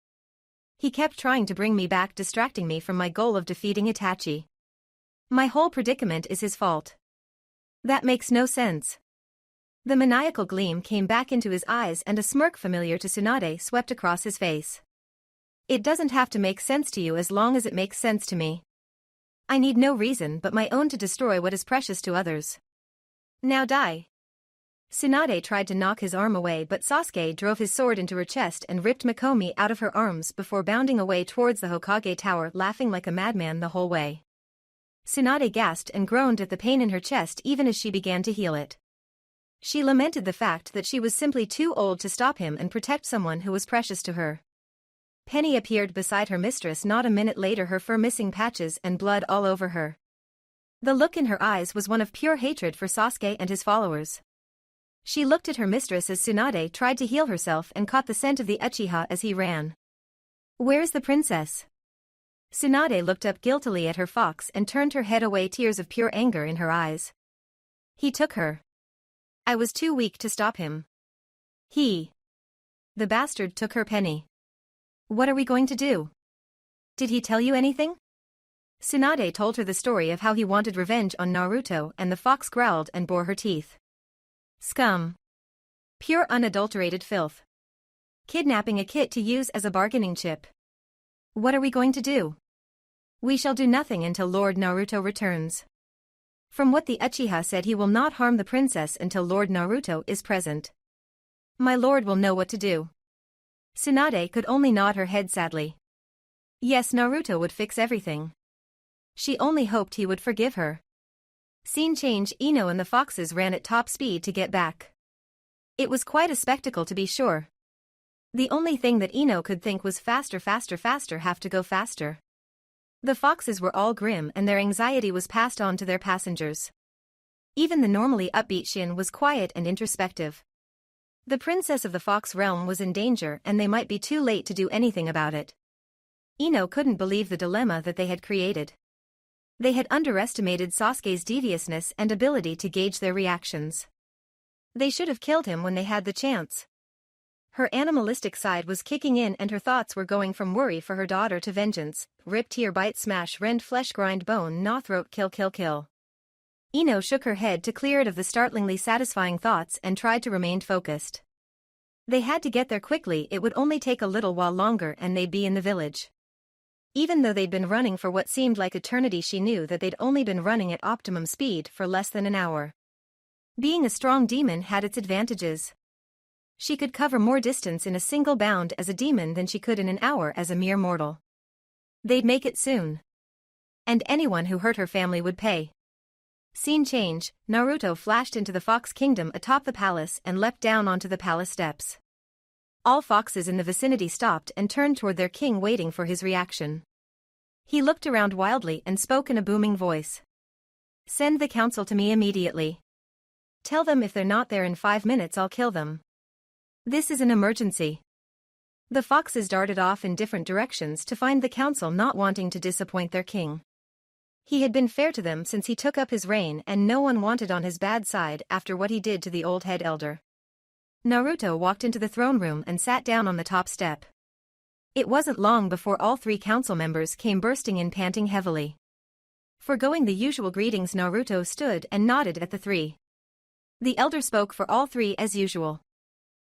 He kept trying to bring me back, distracting me from my goal of defeating Itachi. My whole predicament is his fault. That makes no sense. The maniacal gleam came back into his eyes and a smirk familiar to Tsunade swept across his face. It doesn't have to make sense to you as long as it makes sense to me. I need no reason but my own to destroy what is precious to others. Now die. Tsunade tried to knock his arm away, but Sasuke drove his sword into her chest and ripped Mikomi out of her arms before bounding away towards the Hokage tower, laughing like a madman the whole way. Tsunade gasped and groaned at the pain in her chest even as she began to heal it. She lamented the fact that she was simply too old to stop him and protect someone who was precious to her. Penny appeared beside her mistress not a minute later, her fur missing patches and blood all over her. The look in her eyes was one of pure hatred for Sasuke and his followers. She looked at her mistress as Tsunade tried to heal herself and caught the scent of the Uchiha as he ran. "Where's the princess?" Tsunade looked up guiltily at her fox and turned her head away, tears of pure anger in her eyes. "He took her. I was too weak to stop him. The bastard took her." "Penny. What are we going to do? Did he tell you anything?" Tsunade told her the story of how he wanted revenge on Naruto, and the fox growled and bore her teeth. "Scum. Pure unadulterated filth. Kidnapping a kid to use as a bargaining chip. What are we going to do?" "We shall do nothing until Lord Naruto returns. From what the Uchiha said, he will not harm the princess until Lord Naruto is present. My lord will know what to do." Tsunade could only nod her head sadly. Yes, Naruto would fix everything. She only hoped he would forgive her. Scene change. Ino and the foxes ran at top speed to get back. It was quite a spectacle, to be sure. The only thing that Ino could think was faster, faster, faster, have to go faster. The foxes were all grim and their anxiety was passed on to their passengers. Even the normally upbeat Shin was quiet and introspective. The princess of the fox realm was in danger and they might be too late to do anything about it. Ino couldn't believe the dilemma that they had created. They had underestimated Sasuke's deviousness and ability to gauge their reactions. They should have killed him when they had the chance. Her animalistic side was kicking in and her thoughts were going from worry for her daughter to vengeance, rip, tear, bite, smash, rend, flesh, grind, bone, gnaw, throat, kill, kill, kill. Ino shook her head to clear it of the startlingly satisfying thoughts and tried to remain focused. They had to get there quickly, it would only take a little while longer and they'd be in the village. Even though they'd been running for what seemed like eternity, she knew that they'd only been running at optimum speed for less than an hour. Being a strong demon had its advantages. She could cover more distance in a single bound as a demon than she could in an hour as a mere mortal. They'd make it soon. And anyone who hurt her family would pay. Scene change. Naruto flashed into the Fox Kingdom atop the palace and leapt down onto the palace steps. All foxes in the vicinity stopped and turned toward their king, waiting for his reaction. He looked around wildly and spoke in a booming voice. "Send the council to me immediately. Tell them if they're not there in 5 minutes I'll kill them. This is an emergency." The foxes darted off in different directions to find the council, not wanting to disappoint their king. He had been fair to them since he took up his reign and no one wanted on his bad side after what he did to the old head elder. Naruto walked into the throne room and sat down on the top step. It wasn't long before all 3 council members came bursting in, panting heavily. Forgoing the usual greetings, Naruto stood and nodded at the 3. The elder spoke for all 3 as usual.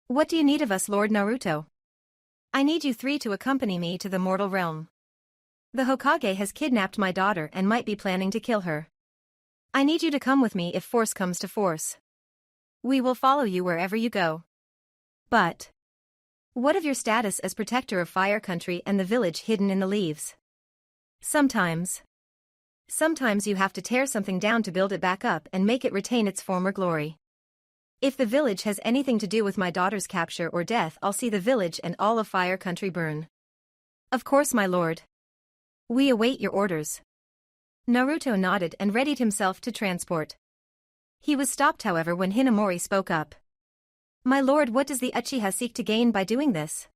"What do you need of us, Lord Naruto?" "I need you 3 to accompany me to the mortal realm. The Hokage has kidnapped my daughter and might be planning to kill her. I need you to come with me if force comes to force. We will follow you wherever you go. But what of your status as protector of Fire Country and the village hidden in the leaves? Sometimes you have to tear something down to build it back up and make it retain its former glory. If the village has anything to do with my daughter's capture or death, I'll see the village and all of Fire Country burn." "Of course, my lord. We await your orders." Naruto nodded and readied himself to transport. He was stopped, however, when Hinamori spoke up. "My lord, what does the Uchiha seek to gain by doing this?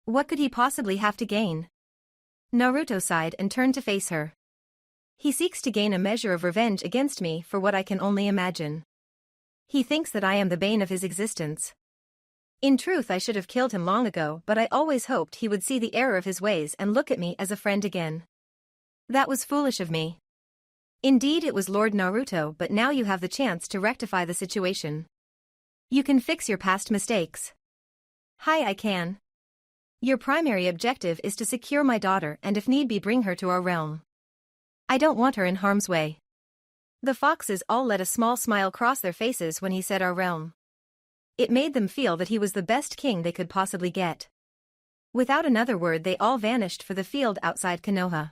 What could he possibly have to gain?" Naruto sighed and turned to face her. He seeks to gain a measure of revenge against me for what I can only imagine. He thinks that I am the bane of his existence. In truth, I should have killed him long ago, but I always hoped he would see the error of his ways and look at me as a friend again. That was foolish of me. Indeed, it was Lord Naruto, but now you have the chance to rectify the situation. You can fix your past mistakes. Hi, I can. Your primary objective is to secure my daughter and if need be bring her to our realm. I don't want her in harm's way. The foxes all let a small smile cross their faces when he said our realm. It made them feel that he was the best king they could possibly get. Without another word, they all vanished for the field outside Konoha.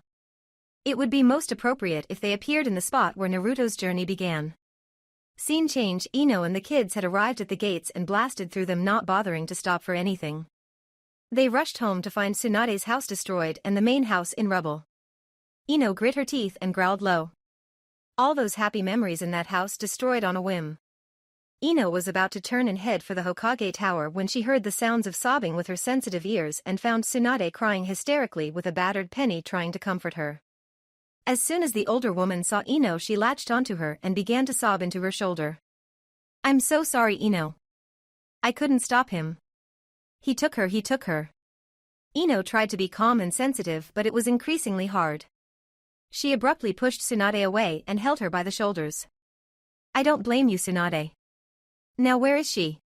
It would be most appropriate if they appeared in the spot where Naruto's journey began. Scene change. Ino and the kids had arrived at the gates and blasted through them, not bothering to stop for anything. They rushed home to find Tsunade's house destroyed and the main house in rubble. Ino grit her teeth and growled low. All those happy memories in that house destroyed on a whim. Ino was about to turn and head for the Hokage Tower when she heard the sounds of sobbing with her sensitive ears and found Tsunade crying hysterically with a battered penny trying to comfort her. As soon as the older woman saw Ino, she latched onto her and began to sob into her shoulder. I'm so sorry, Ino. I couldn't stop him. He took her. Ino tried to be calm and sensitive, but it was increasingly hard. She abruptly pushed Tsunade away and held her by the shoulders. I don't blame you, Tsunade. Now where is she?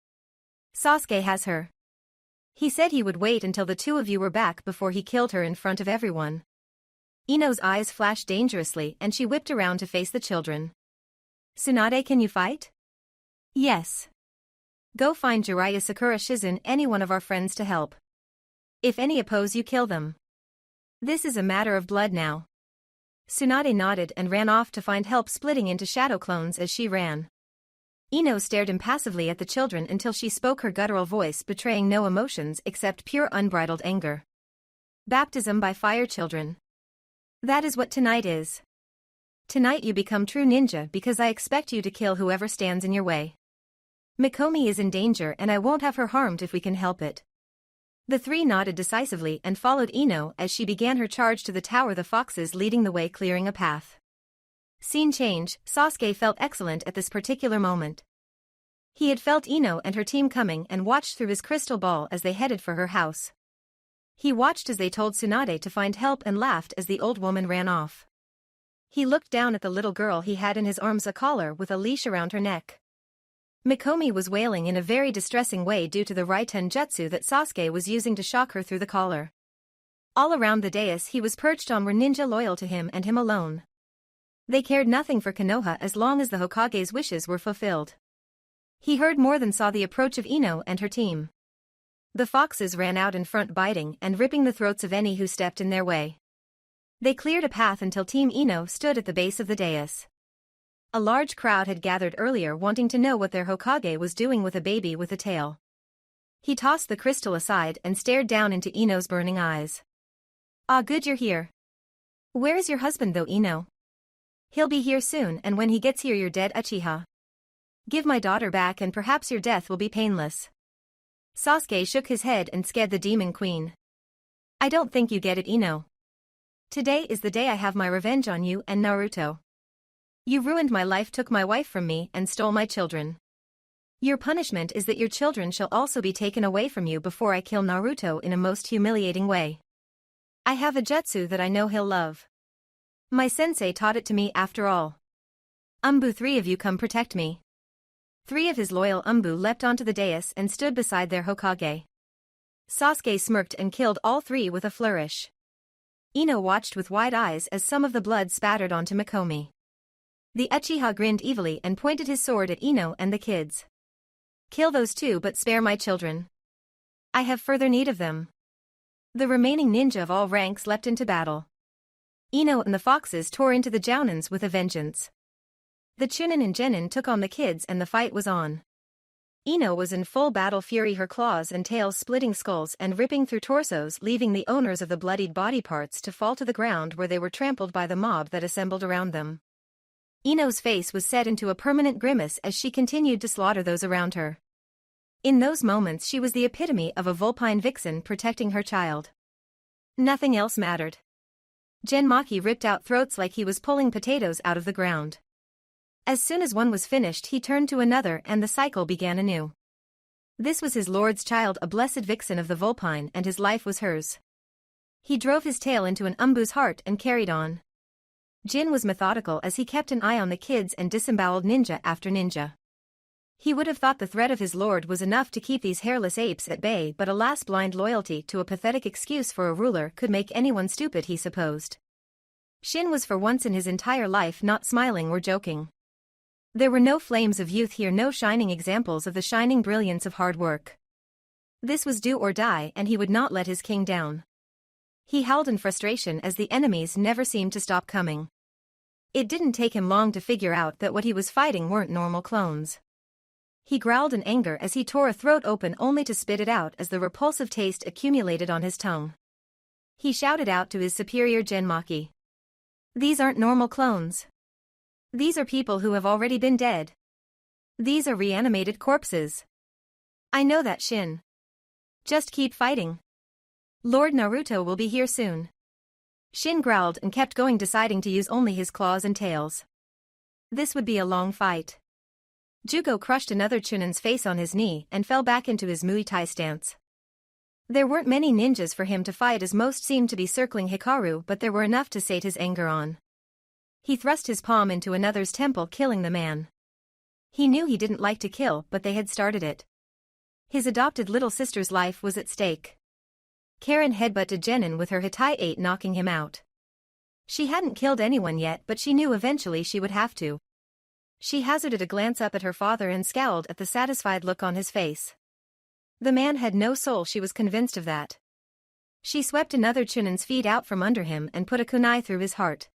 Sasuke has her. He said he would wait until the two of you were back before he killed her in front of everyone. Ino's eyes flashed dangerously and she whipped around to face the children. Tsunade, can you fight? Yes. Go find Jiraiya, Sakura, Shizen, any one of our friends to help. If any oppose, you kill them. This is a matter of blood now. Tsunade nodded and ran off to find help, splitting into shadow clones as she ran. Ino stared impassively at the children until she spoke, her guttural voice betraying no emotions except pure unbridled anger. Baptism by fire, children. That is what tonight is. Tonight you become true ninja because I expect you to kill whoever stands in your way. Mikomi is in danger and I won't have her harmed if we can help it. The three nodded decisively and followed Ino as she began her charge to the tower, the foxes leading the way, clearing a path. Scene change. Sasuke felt excellent at this particular moment. He had felt Ino and her team coming and watched through his crystal ball as they headed for her house. He watched as they told Tsunade to find help and laughed as the old woman ran off. He looked down at the little girl he had in his arms, a collar with a leash around her neck. Mikomi was wailing in a very distressing way due to the Raiten jutsu that Sasuke was using to shock her through the collar. All around the dais he was perched on were ninja loyal to him and him alone. They cared nothing for Konoha as long as the Hokage's wishes were fulfilled. He heard more than saw the approach of Ino and her team. The foxes ran out in front, biting and ripping the throats of any who stepped in their way. They cleared a path until Team Ino stood at the base of the dais. A large crowd had gathered earlier, wanting to know what their Hokage was doing with a baby with a tail. He tossed the crystal aside and stared down into Ino's burning eyes. Ah, good, you're here. Where is your husband though, Ino? He'll be here soon, and when he gets here you're dead, Uchiha. Give my daughter back and perhaps your death will be painless. Sasuke shook his head and scared the demon queen. I don't think you get it, Ino. Today is the day I have my revenge on you and Naruto. You ruined my life, took my wife from me and stole my children. Your punishment is that your children shall also be taken away from you before I kill Naruto in a most humiliating way. I have a jutsu that I know he'll love. My sensei taught it to me after all. Umbu, three of you come protect me. Three of his loyal Umbu leapt onto the dais and stood beside their Hokage. Sasuke smirked and killed all three with a flourish. Ino watched with wide eyes as some of the blood spattered onto Mikomi. The Uchiha grinned evilly and pointed his sword at Ino and the kids. Kill those two but spare my children. I have further need of them. The remaining ninja of all ranks leapt into battle. Ino and the foxes tore into the Jounins with a vengeance. The Chunin and Genin took on the kids and the fight was on. Ino was in full battle fury, her claws and tails splitting skulls and ripping through torsos, leaving the owners of the bloodied body parts to fall to the ground where they were trampled by the mob that assembled around them. Ino's face was set into a permanent grimace as she continued to slaughter those around her. In those moments she was the epitome of a vulpine vixen protecting her child. Nothing else mattered. Genmaki ripped out throats like he was pulling potatoes out of the ground. As soon as one was finished, he turned to another and the cycle began anew. This was his lord's child, a blessed vixen of the Vulpine, and his life was hers. He drove his tail into an umbu's heart and carried on. Jin was methodical as he kept an eye on the kids and disemboweled ninja after ninja. He would have thought the threat of his lord was enough to keep these hairless apes at bay, but alas, blind loyalty to a pathetic excuse for a ruler could make anyone stupid, he supposed. Shin was for once in his entire life not smiling or joking. There were no flames of youth here, no shining examples of the shining brilliance of hard work. This was do or die, and he would not let his king down. He howled in frustration as the enemies never seemed to stop coming. It didn't take him long to figure out that what he was fighting weren't normal clones. He growled in anger as he tore a throat open only to spit it out as the repulsive taste accumulated on his tongue. He shouted out to his superior Genmaki. "These aren't normal clones. These are people who have already been dead. These are reanimated corpses. I know that, Shin. Just keep fighting. Lord Naruto will be here soon." Shin growled and kept going, deciding to use only his claws and tails. This would be a long fight. Jugo crushed another Chunin's face on his knee and fell back into his Muay Thai stance. There weren't many ninjas for him to fight as most seemed to be circling Hikaru, but there were enough to sate his anger on. He thrust his palm into another's temple, killing the man. He knew he didn't like to kill, but they had started it. His adopted little sister's life was at stake. Karen headbutted Jenin with her Hitai 8, knocking him out. She hadn't killed anyone yet, but she knew eventually she would have to. She hazarded a glance up at her father and scowled at the satisfied look on his face. The man had no soul, she was convinced of that. She swept another Chunin's feet out from under him and put a kunai through his heart.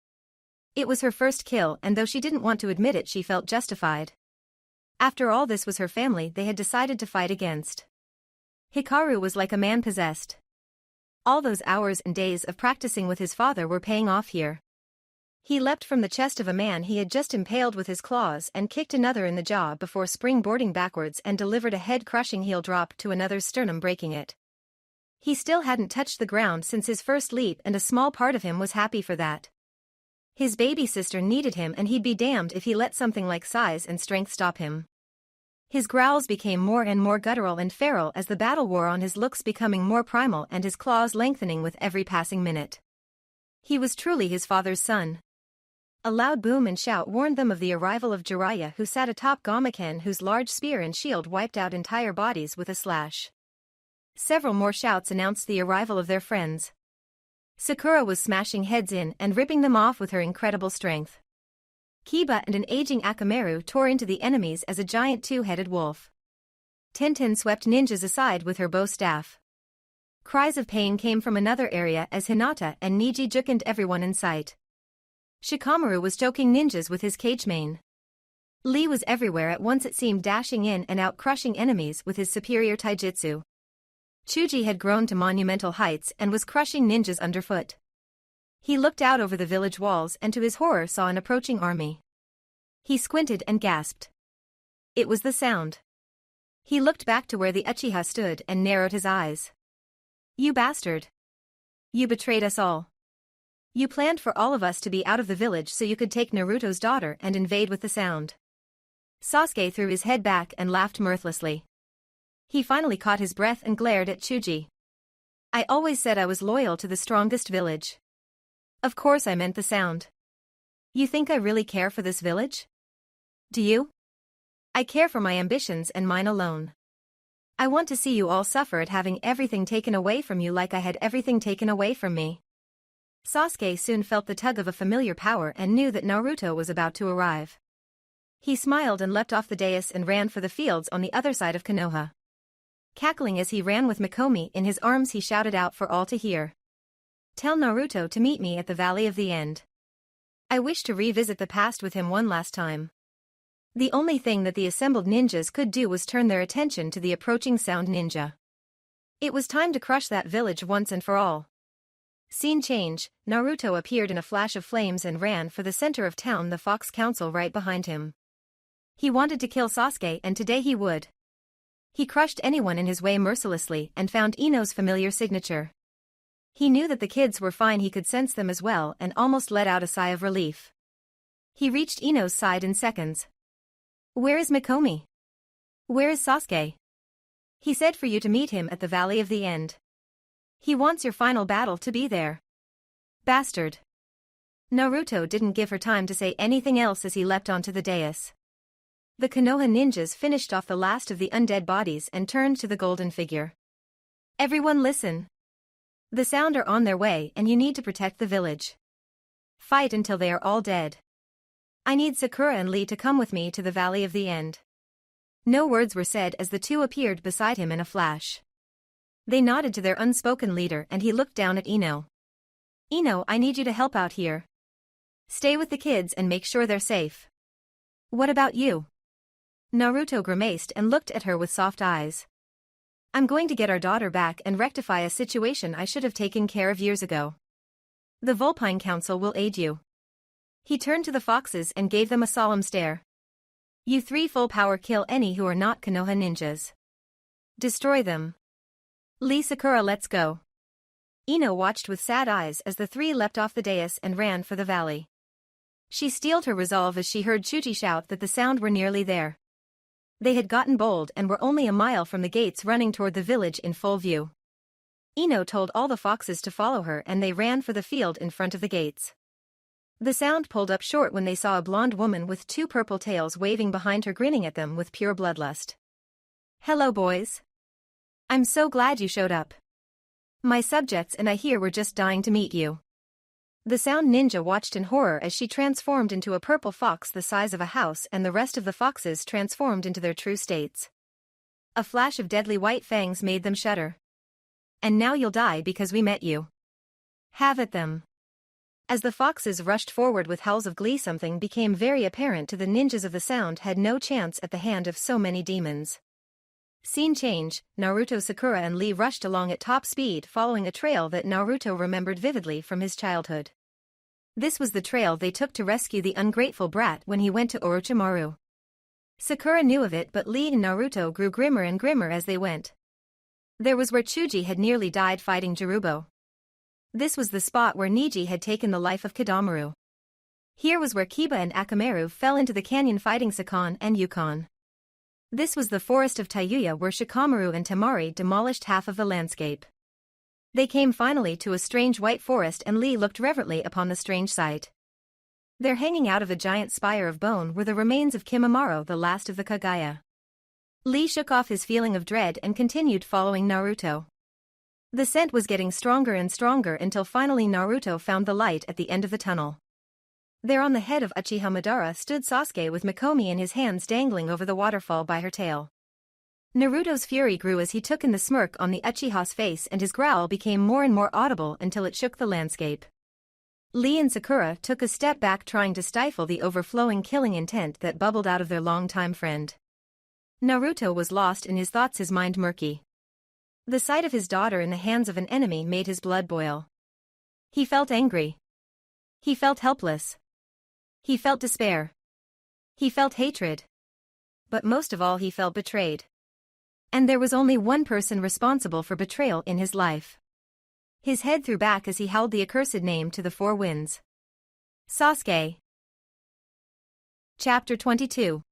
It was her first kill, and though she didn't want to admit it, she felt justified. After all, this was her family they had decided to fight against. Hikaru was like a man possessed. All those hours and days of practicing with his father were paying off here. He leapt from the chest of a man he had just impaled with his claws and kicked another in the jaw before springboarding backwards and delivered a head-crushing heel drop to another's sternum, breaking it. He still hadn't touched the ground since his first leap, and a small part of him was happy for that. His baby sister needed him, and he'd be damned if he let something like size and strength stop him. His growls became more and more guttural and feral as the battle wore on, his looks becoming more primal and his claws lengthening with every passing minute. He was truly his father's son. A loud boom and shout warned them of the arrival of Jiraiya, who sat atop Gomaken, whose large spear and shield wiped out entire bodies with a slash. Several more shouts announced the arrival of their friends. Sakura was smashing heads in and ripping them off with her incredible strength. Kiba and an aging Akamaru tore into the enemies as a giant two-headed wolf. Tenten swept ninjas aside with her bow staff. Cries of pain came from another area as Hinata and Niji juked everyone in sight. Shikamaru was choking ninjas with his cage mane. Lee was everywhere at once, it seemed, dashing in and out, crushing enemies with his superior taijutsu. Chuji had grown to monumental heights and was crushing ninjas underfoot. He looked out over the village walls and to his horror saw an approaching army. He squinted and gasped. It was the sound. He looked back to where the Uchiha stood and narrowed his eyes. "You bastard. You betrayed us all. You planned for all of us to be out of the village so you could take Naruto's daughter and invade with the sound." Sasuke threw his head back and laughed mirthlessly. He finally caught his breath and glared at Chuji. "I always said I was loyal to the strongest village. Of course I meant the sound. You think I really care for this village? Do you? I care for my ambitions and mine alone. I want to see you all suffer at having everything taken away from you like I had everything taken away from me." Sasuke soon felt the tug of a familiar power and knew that Naruto was about to arrive. He smiled and leapt off the dais and ran for the fields on the other side of Konoha. Cackling as he ran with Mikomi in his arms, he shouted out for all to hear. "Tell Naruto to meet me at the Valley of the End. I wish to revisit the past with him one last time." The only thing that the assembled ninjas could do was turn their attention to the approaching sound ninja. It was time to crush that village once and for all. Scene change, Naruto appeared in a flash of flames and ran for the center of town, the Fox Council right behind him. He wanted to kill Sasuke, and today he would. He crushed anyone in his way mercilessly and found Ino's familiar signature. He knew that the kids were fine, he could sense them as well, and almost let out a sigh of relief. He reached Ino's side in seconds. "Where is Mikomi? Where is Sasuke?" "He said for you to meet him at the Valley of the End. He wants your final battle to be there." "Bastard." Naruto didn't give her time to say anything else as he leapt onto the dais. The Konoha ninjas finished off the last of the undead bodies and turned to the golden figure. "Everyone listen. The Sound are on their way and you need to protect the village. Fight until they are all dead. I need Sakura and Lee to come with me to the Valley of the End." No words were said as the two appeared beside him in a flash. They nodded to their unspoken leader and he looked down at Ino. "Ino, I need you to help out here. Stay with the kids and make sure they're safe." "What about you?" Naruto grimaced and looked at her with soft eyes. "I'm going to get our daughter back and rectify a situation I should have taken care of years ago. The Vulpine Council will aid you." He turned to the foxes and gave them a solemn stare. "You three full power kill any who are not Konoha ninjas. Destroy them. Lee, Sakura, let's go." Ino watched with sad eyes as the three leapt off the dais and ran for the valley. She steeled her resolve as she heard Chuji shout that the Sound were nearly there. They had gotten bold and were only a mile from the gates, running toward the village in full view. Ino told all the foxes to follow her and they ran for the field in front of the gates. The Sound pulled up short when they saw a blonde woman with two purple tails waving behind her, grinning at them with pure bloodlust. "Hello, boys. I'm so glad you showed up. My subjects and I here were just dying to meet you." The Sound ninja watched in horror as she transformed into a purple fox the size of a house and the rest of the foxes transformed into their true states. A flash of deadly white fangs made them shudder. "And now you'll die because we met you. Have at them." As the foxes rushed forward with howls of glee, something became very apparent to the ninjas of the Sound had no chance at the hand of so many demons. Scene change, Naruto, Sakura and Lee rushed along at top speed following a trail that Naruto remembered vividly from his childhood. This was the trail they took to rescue the ungrateful brat when he went to Orochimaru. Sakura knew of it, but Lee and Naruto grew grimmer and grimmer as they went. There was where Chuji had nearly died fighting Jirubo. This was the spot where Neji had taken the life of Kidamaru. Here was where Kiba and Akamaru fell into the canyon fighting Sakon and Yukon. This was the forest of Tayuya where Shikamaru and Temari demolished half of the landscape. They came finally to a strange white forest and Lee looked reverently upon the strange sight. There, hanging out of a giant spire of bone, were the remains of Kimimaro, the last of the Kagaya. Lee shook off his feeling of dread and continued following Naruto. The scent was getting stronger and stronger until finally Naruto found the light at the end of the tunnel. There on the head of Uchiha Madara stood Sasuke with Mikomi in his hands dangling over the waterfall by her tail. Naruto's fury grew as he took in the smirk on the Uchiha's face and his growl became more and more audible until it shook the landscape. Lee and Sakura took a step back, trying to stifle the overflowing killing intent that bubbled out of their longtime friend. Naruto was lost in his thoughts, his mind murky. The sight of his daughter in the hands of an enemy made his blood boil. He felt angry. He felt helpless. He felt despair. He felt hatred. But most of all, he felt betrayed. And there was only one person responsible for betrayal in his life. His head threw back as he howled the accursed name to the four winds. Sasuke. Chapter 22.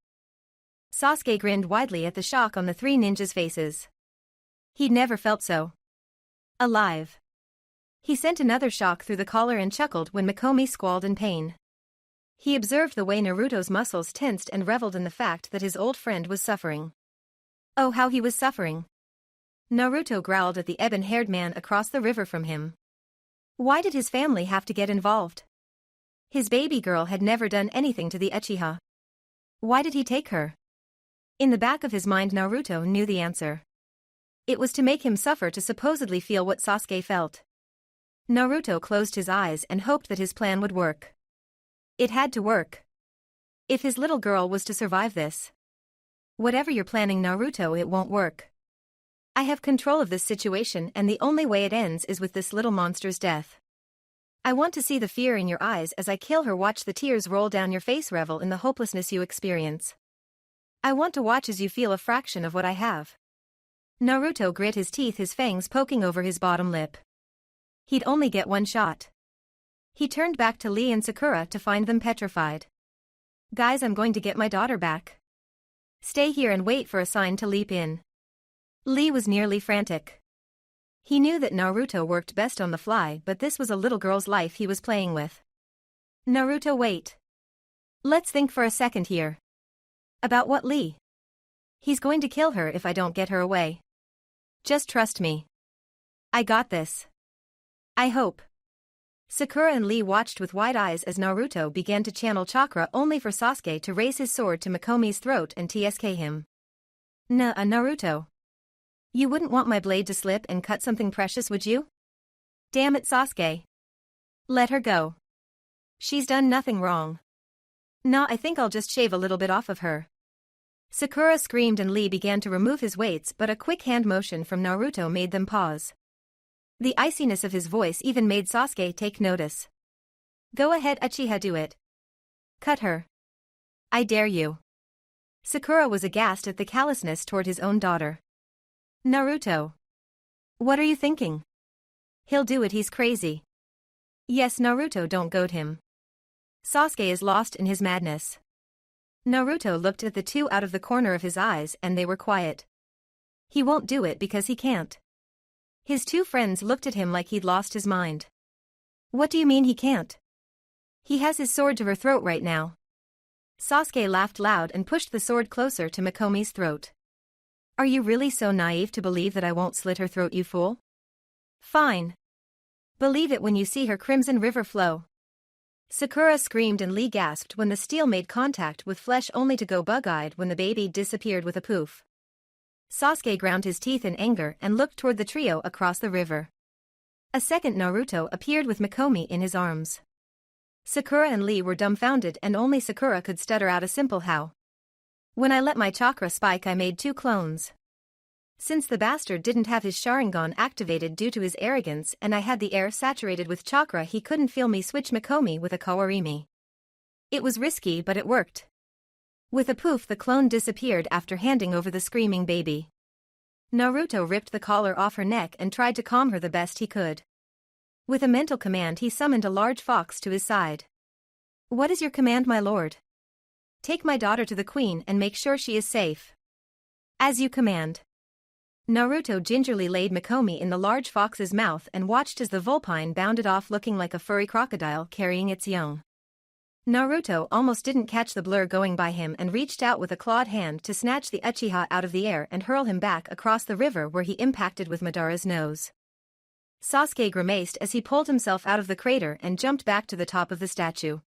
Sasuke grinned widely at the shock on the three ninjas' faces. He'd never felt so alive. He sent another shock through the collar and chuckled when Mikomi squalled in pain. He observed the way Naruto's muscles tensed and reveled in the fact that his old friend was suffering. Oh, how he was suffering. Naruto growled at the ebon-haired man across the river from him. Why did his family have to get involved? His baby girl had never done anything to the Uchiha. Why did he take her? In the back of his mind, Naruto knew the answer. It was to make him suffer, to supposedly feel what Sasuke felt. Naruto closed his eyes and hoped that his plan would work. It had to work. If his little girl was to survive this. Whatever you're planning, Naruto, it won't work. I have control of this situation and the only way it ends is with this little monster's death. I want to see the fear in your eyes as I kill her, watch the tears roll down your face, revel in the hopelessness you experience. I want to watch as you feel a fraction of what I have. Naruto grit his teeth, his fangs poking over his bottom lip. He'd only get one shot. He turned back to Lee and Sakura to find them petrified. Guys, I'm going to get my daughter back. Stay here and wait for a sign to leap in. Lee was nearly frantic. He knew that Naruto worked best on the fly, but this was a little girl's life he was playing with. Naruto, wait. Let's think for a second here. About what, Lee? He's going to kill her if I don't get her away. Just trust me. I got this. I hope. Sakura and Lee watched with wide eyes as Naruto began to channel chakra only for Sasuke to raise his sword to Mikomi's throat and tsk him. Naruto. You wouldn't want my blade to slip and cut something precious, would you? Damn it, Sasuke. Let her go. She's done nothing wrong. Nah, I think I'll just shave a little bit off of her. Sakura screamed and Lee began to remove his weights, but a quick hand motion from Naruto made them pause. The iciness of his voice even made Sasuke take notice. Go ahead, Uchiha, do it. Cut her. I dare you. Sakura was aghast at the callousness toward his own daughter. Naruto. What are you thinking? He'll do it, he's crazy. Yes, Naruto, don't goad him. Sasuke is lost in his madness. Naruto looked at the two out of the corner of his eyes and they were quiet. He won't do it because he can't. His two friends looked at him like he'd lost his mind. What do you mean he can't? He has his sword to her throat right now. Sasuke laughed loud and pushed the sword closer to Mikomi's throat. Are you really so naive to believe that I won't slit her throat, you fool? Fine. Believe it when you see her crimson river flow. Sakura screamed and Lee gasped when the steel made contact with flesh, only to go bug-eyed when the baby disappeared with a poof. Sasuke ground his teeth in anger and looked toward the trio across the river. A second Naruto appeared with Mikomi in his arms. Sakura and Lee were dumbfounded and only Sakura could stutter out a simple how. When I let my chakra spike, I made 2 clones. Since the bastard didn't have his Sharingan activated due to his arrogance and I had the air saturated with chakra, he couldn't feel me switch Mikomi with a Kawarimi. It was risky, but it worked. With a poof, the clone disappeared after handing over the screaming baby. Naruto ripped the collar off her neck and tried to calm her the best he could. With a mental command, he summoned a large fox to his side. What is your command, my lord? Take my daughter to the queen and make sure she is safe. As you command. Naruto gingerly laid Mikomi in the large fox's mouth and watched as the vulpine bounded off looking like a furry crocodile carrying its young. Naruto almost didn't catch the blur going by him and reached out with a clawed hand to snatch the Uchiha out of the air and hurl him back across the river, where he impacted with Madara's nose. Sasuke grimaced as he pulled himself out of the crater and jumped back to the top of the statue.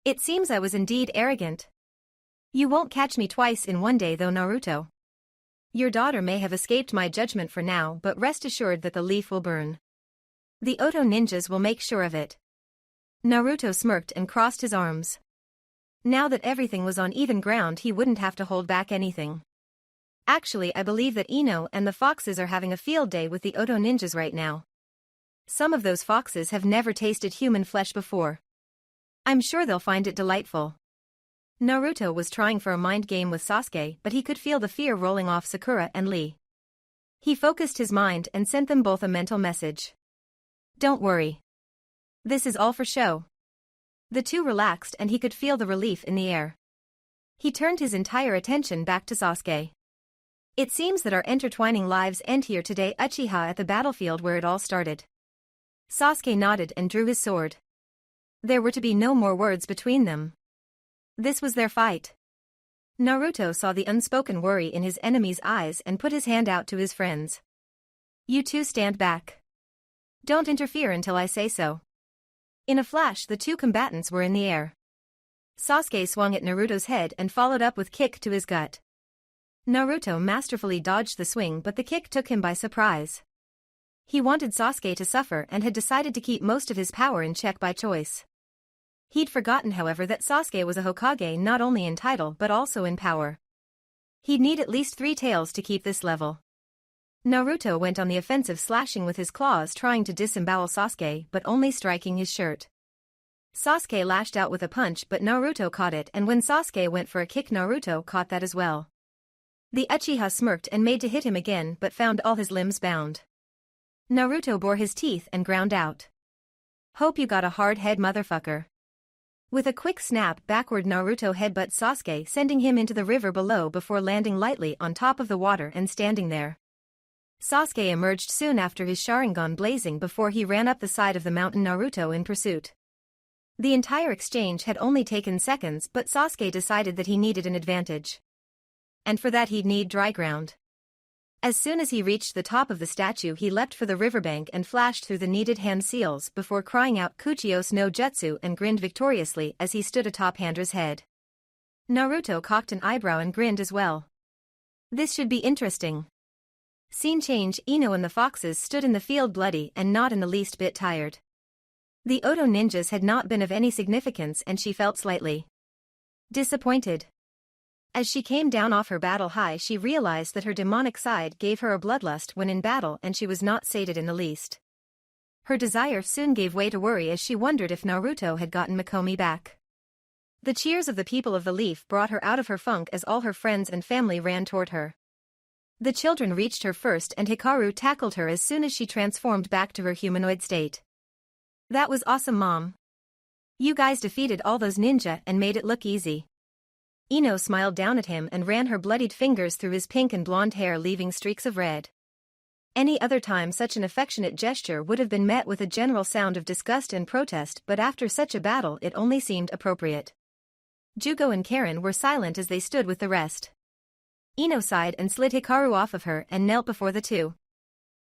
It seems I was indeed arrogant. You won't catch me twice in one day though, Naruto. Your daughter may have escaped my judgment for now, but rest assured that the leaf will burn. The Oto ninjas will make sure of it. Naruto smirked and crossed his arms. Now that everything was on even ground, he wouldn't have to hold back anything. Actually, I believe that Ino and the foxes are having a field day with the Oto ninjas right now. Some of those foxes have never tasted human flesh before. I'm sure they'll find it delightful. Naruto was trying for a mind game with Sasuke, but he could feel the fear rolling off Sakura and Lee. He focused his mind and sent them both a mental message. Don't worry. This is all for show. The two relaxed and he could feel the relief in the air. He turned his entire attention back to Sasuke. It seems that our intertwining lives end here today, Uchiha, at the battlefield where it all started. Sasuke nodded and drew his sword. There were to be no more words between them. This was their fight. Naruto saw the unspoken worry in his enemy's eyes and put his hand out to his friends. You two stand back. Don't interfere until I say so. In a flash, the two combatants were in the air. Sasuke swung at Naruto's head and followed up with kick to his gut. Naruto masterfully dodged the swing, but the kick took him by surprise. He wanted Sasuke to suffer and had decided to keep most of his power in check by choice. He'd forgotten, however, that Sasuke was a Hokage not only in title but also in power. He'd need at least 3 tails to keep this level. Naruto went on the offensive, slashing with his claws, trying to disembowel Sasuke but only striking his shirt. Sasuke lashed out with a punch, but Naruto caught it, and when Sasuke went for a kick, Naruto caught that as well. The Uchiha smirked and made to hit him again but found all his limbs bound. Naruto bore his teeth and ground out. Hope you got a hard head, motherfucker. With a quick snap backward, Naruto headbutts Sasuke, sending him into the river below before landing lightly on top of the water and standing there. Sasuke emerged soon after, his Sharingan blazing before he ran up the side of the mountain, Naruto in pursuit. The entire exchange had only taken seconds, but Sasuke decided that he needed an advantage. And for that he'd need dry ground. As soon as he reached the top of the statue, he leapt for the riverbank and flashed through the needed hand seals before crying out Kuchios no Jutsu and grinned victoriously as he stood atop Handra's head. Naruto cocked an eyebrow and grinned as well. This should be interesting. Scene change. Ino and the foxes stood in the field, bloody and not in the least bit tired. The Oto ninjas had not been of any significance and she felt slightly disappointed. As she came down off her battle high, she realized that her demonic side gave her a bloodlust when in battle, and she was not sated in the least. Her desire soon gave way to worry as she wondered if Naruto had gotten Mikomi back. The cheers of the people of the Leaf brought her out of her funk as all her friends and family ran toward her. The children reached her first and Hikaru tackled her as soon as she transformed back to her humanoid state. That was awesome, Mom. You guys defeated all those ninja and made it look easy. Ino smiled down at him and ran her bloodied fingers through his pink and blonde hair, leaving streaks of red. Any other time such an affectionate gesture would have been met with a general sound of disgust and protest, but after such a battle it only seemed appropriate. Jugo and Karen were silent as they stood with the rest. Ino sighed and slid Hikaru off of her and knelt before the two.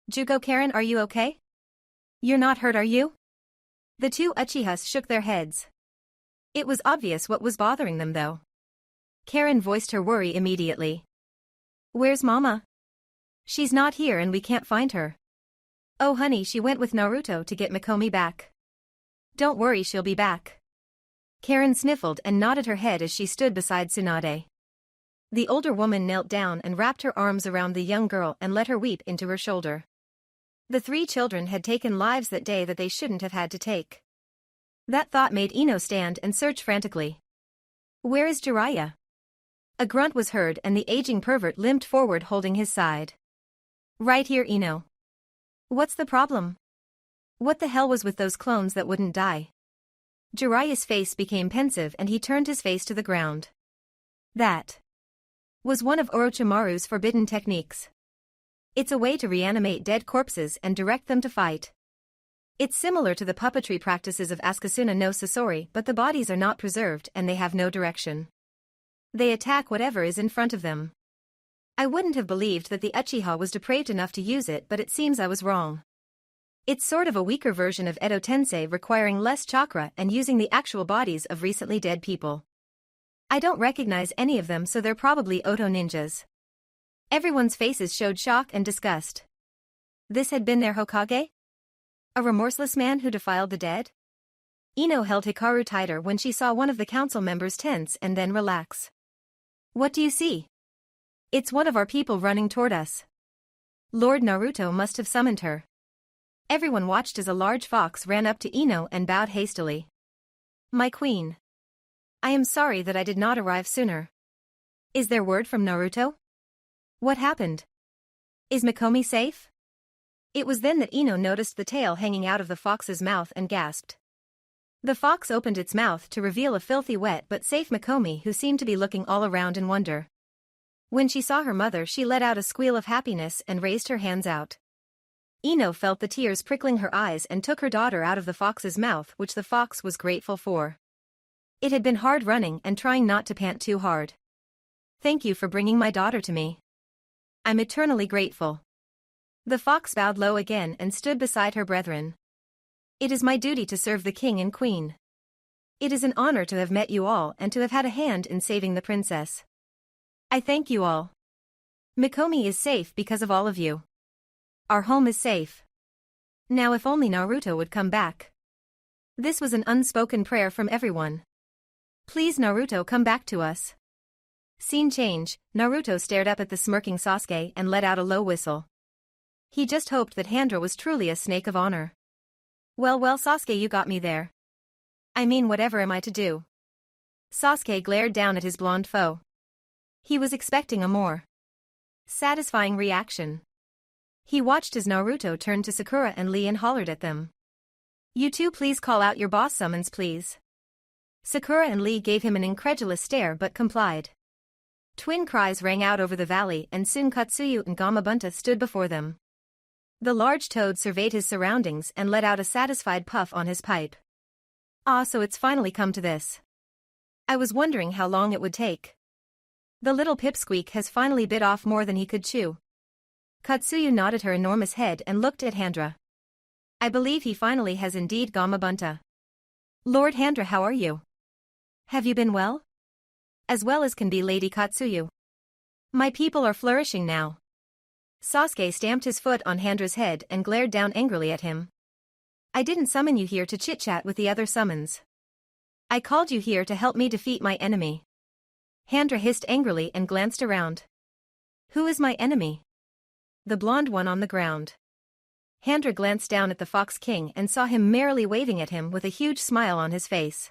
Jugo, Karen, are you okay? You're not hurt, are you? The two Uchihas shook their heads. It was obvious what was bothering them, though. Karen voiced her worry immediately. Where's Mama? She's not here and we can't find her. Oh honey, she went with Naruto to get Mikomi back. Don't worry, she'll be back. Karen sniffled and nodded her head as she stood beside Tsunade. The older woman knelt down and wrapped her arms around the young girl and let her weep into her shoulder. The three children had taken lives that day that they shouldn't have had to take. That thought made Ino stand and search frantically. Where is Jiraiya? A grunt was heard and the aging pervert limped forward holding his side. Right here, Ino. What's the problem? What the hell was with those clones that wouldn't die? Jiraiya's face became pensive and he turned his face to the ground. That was one of Orochimaru's forbidden techniques. It's a way to reanimate dead corpses and direct them to fight. It's similar to the puppetry practices of Asakuna no Sasori, but the bodies are not preserved and they have no direction. They attack whatever is in front of them. I wouldn't have believed that the Uchiha was depraved enough to use it, but it seems I was wrong. It's sort of a weaker version of Edo Tensei, requiring less chakra and using the actual bodies of recently dead people. I don't recognize any of them, so they're probably Oto ninjas. Everyone's faces showed shock and disgust. This had been their Hokage? A remorseless man who defiled the dead? Ino held Hikaru tighter when she saw one of the council members tense and then relax. What do you see? It's one of our people running toward us. Lord Naruto must have summoned her. Everyone watched as a large fox ran up to Ino and bowed hastily. My queen. I am sorry that I did not arrive sooner. Is there word from Naruto? What happened? Is Mikomi safe? It was then that Ino noticed the tail hanging out of the fox's mouth and gasped. The fox opened its mouth to reveal a filthy wet but safe Mikomi, who seemed to be looking all around in wonder. When she saw her mother, she let out a squeal of happiness and raised her hands out. Ino felt the tears prickling her eyes and took her daughter out of the fox's mouth, which the fox was grateful for. It had been hard running and trying not to pant too hard. Thank you for bringing my daughter to me. I'm eternally grateful. The fox bowed low again and stood beside her brethren. It is my duty to serve the king and queen. It is an honor to have met you all and to have had a hand in saving the princess. I thank you all. Mikomi is safe because of all of you. Our home is safe. Now if only Naruto would come back. This was an unspoken prayer from everyone. Please, Naruto, come back to us. Scene change. Naruto stared up at the smirking Sasuke and let out a low whistle. He just hoped that Handra was truly a snake of honor. Well, Sasuke, you got me there. I mean, whatever am I to do? Sasuke glared down at his blonde foe. He was expecting a more satisfying reaction. He watched as Naruto turned to Sakura and Lee and hollered at them. "You two please call out your boss summons please." Sakura and Lee gave him an incredulous stare but complied. Twin cries rang out over the valley and soon Katsuyu and Gamabunta stood before them. The large toad surveyed his surroundings and let out a satisfied puff on his pipe. "Ah, so it's finally come to this. I was wondering how long it would take. The little pipsqueak has finally bit off more than he could chew." Katsuyu nodded her enormous head and looked at Handra. "I believe he finally has indeed, Gamabunta. Lord Handra, how are you? Have you been well?" "As well as can be, Lady Katsuyu. My people are flourishing now." Sasuke stamped his foot on Handra's head and glared down angrily at him. "I didn't summon you here to chit-chat with the other summons. I called you here to help me defeat my enemy." Handra hissed angrily and glanced around. "Who is my enemy?" "The blonde one on the ground." Handra glanced down at the Fox King and saw him merrily waving at him with a huge smile on his face.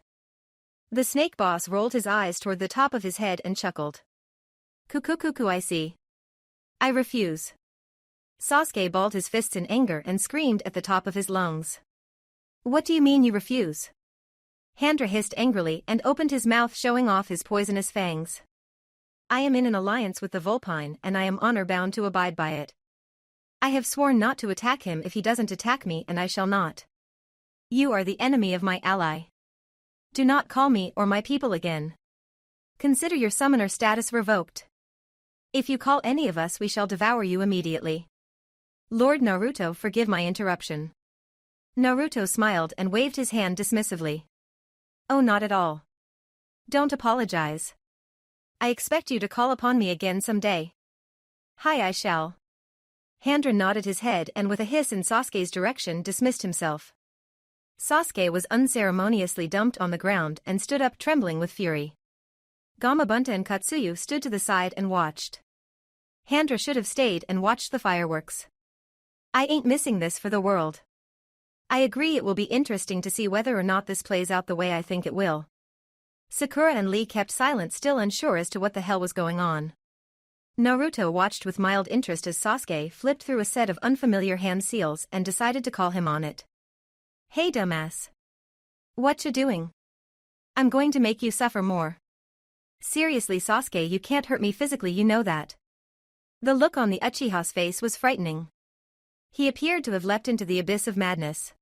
The snake boss rolled his eyes toward the top of his head and chuckled. Cuckoo, I see. I refuse." Sasuke balled his fists in anger and screamed at the top of his lungs. "What do you mean you refuse?" Handra hissed angrily and opened his mouth, showing off his poisonous fangs. "I am in an alliance with the Vulpine and I am honor-bound to abide by it. I have sworn not to attack him if he doesn't attack me, and I shall not. You are the enemy of my ally. Do not call me or my people again. Consider your summoner status revoked. If you call any of us, we shall devour you immediately." "Lord Naruto, forgive my interruption." Naruto smiled and waved his hand dismissively. "Oh, not at all. Don't apologize. I expect you to call upon me again someday." "Hi, I shall." Handra nodded his head and with a hiss in Sasuke's direction dismissed himself. Sasuke was unceremoniously dumped on the ground and stood up trembling with fury. Gamabunta and Katsuyu stood to the side and watched. Handra should have stayed and watched the fireworks. "I ain't missing this for the world. I agree, it will be interesting to see whether or not this plays out the way I think it will." Sakura and Lee kept silent, still unsure as to what the hell was going on. Naruto watched with mild interest as Sasuke flipped through a set of unfamiliar hand seals and decided to call him on it. "Hey dumbass. What you doing? I'm going to make you suffer more." "Seriously Sasuke, you can't hurt me physically, you know that." The look on the Uchiha's face was frightening. He appeared to have leapt into the abyss of madness.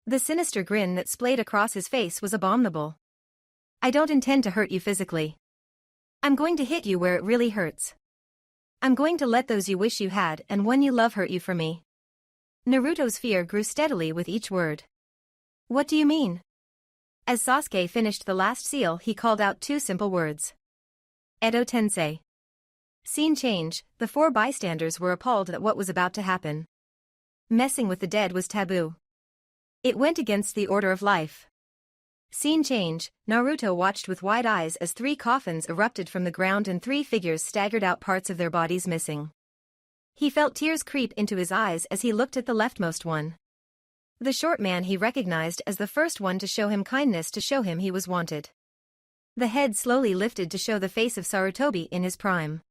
The sinister grin that splayed across his face was abominable. "I don't intend to hurt you physically. I'm going to hit you where it really hurts. I'm going to let those you wish you had and one you love hurt you for me." Naruto's fear grew steadily with each word. "What do you mean?" As Sasuke finished the last seal, he called out two simple words. "Edo Tensei." Scene change, the four bystanders were appalled at what was about to happen. Messing with the dead was taboo. It went against the order of life. Scene change, Naruto watched with wide eyes as 3 coffins erupted from the ground and 3 figures staggered out, parts of their bodies missing. He felt tears creep into his eyes as he looked at the leftmost one. The short man he recognized as the first one to show him kindness, to show him he was wanted. The head slowly lifted to show the face of Sarutobi in his prime.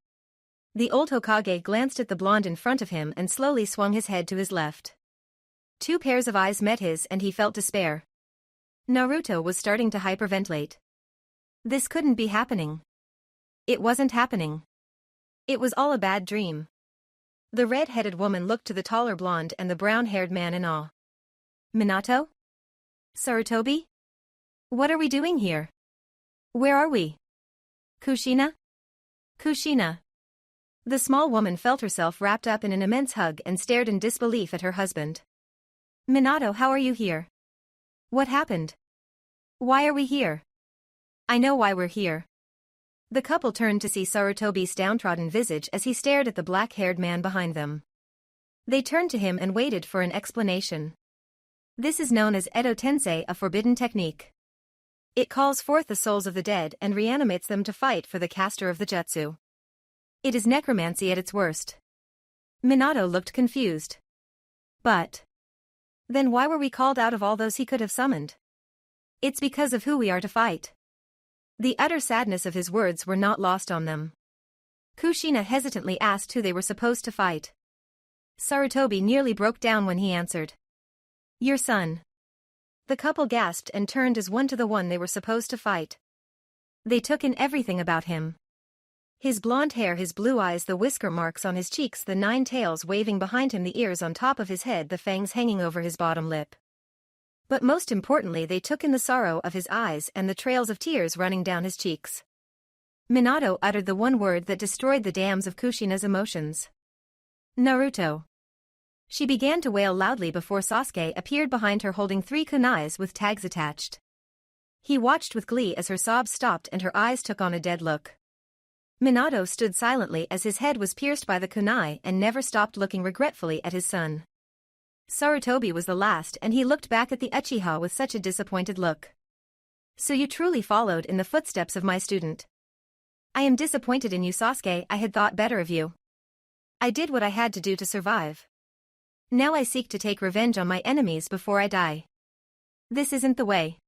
The old Hokage glanced at the blonde in front of him and slowly swung his head to his left. 2 pairs of eyes met his and he felt despair. Naruto was starting to hyperventilate. This couldn't be happening. It wasn't happening. It was all a bad dream. The red-headed woman looked to the taller blonde and the brown-haired man in awe. "Minato? Sarutobi? What are we doing here? Where are we? Kushina? Kushina." The small woman felt herself wrapped up in an immense hug and stared in disbelief at her husband. "Minato, how are you here? What happened? Why are we here?" "I know why we're here." The couple turned to see Sarutobi's downtrodden visage as he stared at the black-haired man behind them. They turned to him and waited for an explanation. "This is known as Edo Tensei, a forbidden technique. It calls forth the souls of the dead and reanimates them to fight for the caster of the jutsu. It is necromancy at its worst." Minato looked confused. "But then why were we called out of all those he could have summoned?" "It's because of who we are to fight." The utter sadness of his words were not lost on them. Kushina hesitantly asked who they were supposed to fight. Sarutobi nearly broke down when he answered. Your son. The couple gasped and turned as one to the one they were supposed to fight. They took in everything about him. His blonde hair, his blue eyes, the whisker marks on his cheeks, the 9 tails waving behind him, the ears on top of his head, the fangs hanging over his bottom lip. But most importantly, they took in the sorrow of his eyes and the trails of tears running down his cheeks. Minato uttered the one word that destroyed the dams of Kushina's emotions. Naruto. She began to wail loudly before Sasuke appeared behind her holding 3 kunais with tags attached. He watched with glee as her sobs stopped and her eyes took on a dead look. Minato stood silently as his head was pierced by the kunai and never stopped looking regretfully at his son. Sarutobi was the last and he looked back at the Uchiha with such a disappointed look. So you truly followed in the footsteps of my student. I am disappointed in you, Sasuke. I had thought better of you. I did what I had to do to survive. Now I seek to take revenge on my enemies before I die. This isn't the way.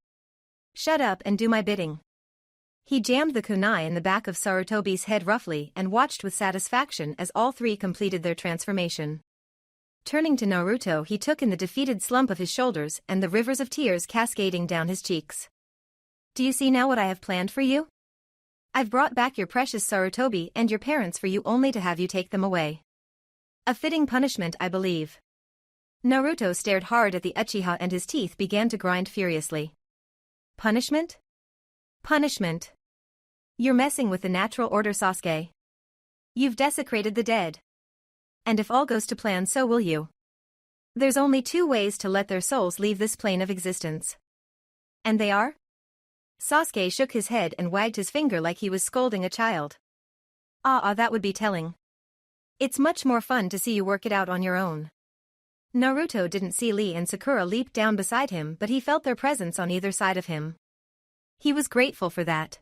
Shut up and do my bidding. He jammed the kunai in the back of Sarutobi's head roughly and watched with satisfaction as all 3 completed their transformation. Turning to Naruto, he took in the defeated slump of his shoulders and the rivers of tears cascading down his cheeks. Do you see now what I have planned for you? I've brought back your precious Sarutobi and your parents for you, only to have you take them away. A fitting punishment, I believe. Naruto stared hard at the Uchiha and his teeth began to grind furiously. Punishment? Punishment. You're messing with the natural order, Sasuke. You've desecrated the dead. And if all goes to plan, so will you. There's only 2 ways to let their souls leave this plane of existence. And they are? Sasuke shook his head and wagged his finger like he was scolding a child. That would be telling. It's much more fun to see you work it out on your own. Naruto didn't see Lee and Sakura leap down beside him, but he felt their presence on either side of him. He was grateful for that.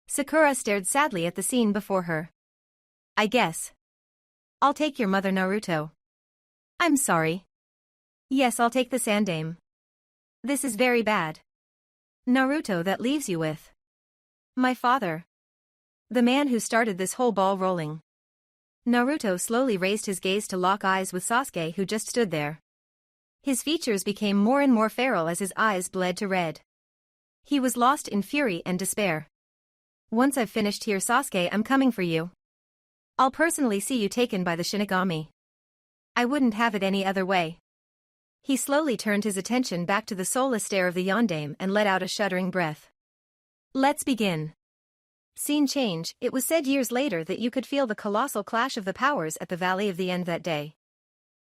Sakura stared sadly at the scene before her. I guess. I'll take your mother, Naruto. I'm sorry. Yes, I'll take the Sandaime. This is very bad. Naruto, that leaves you with my father. The man who started this whole ball rolling. Naruto slowly raised his gaze to lock eyes with Sasuke, who just stood there. His features became more and more feral as his eyes bled to red. He was lost in fury and despair. Once I've finished here, Sasuke, I'm coming for you. I'll personally see you taken by the Shinigami. I wouldn't have it any other way. He slowly turned his attention back to the soulless stare of the Yondaime and let out a shuddering breath. Let's begin. Scene change. It was said years later that you could feel the colossal clash of the powers at the Valley of the End that day.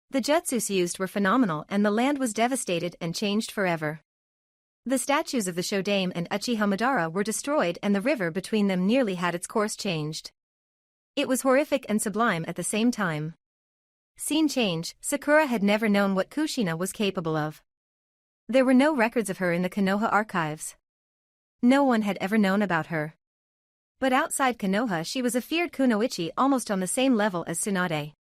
The jutsus used were phenomenal and the land was devastated and changed forever. The statues of the Shodaime and Uchiha Madara were destroyed and the river between them nearly had its course changed. It was horrific and sublime at the same time. Scene change. Sakura had never known what Kushina was capable of. There were no records of her in the Konoha archives. No one had ever known about her. But outside Konoha she was a feared kunoichi, almost on the same level as Tsunade.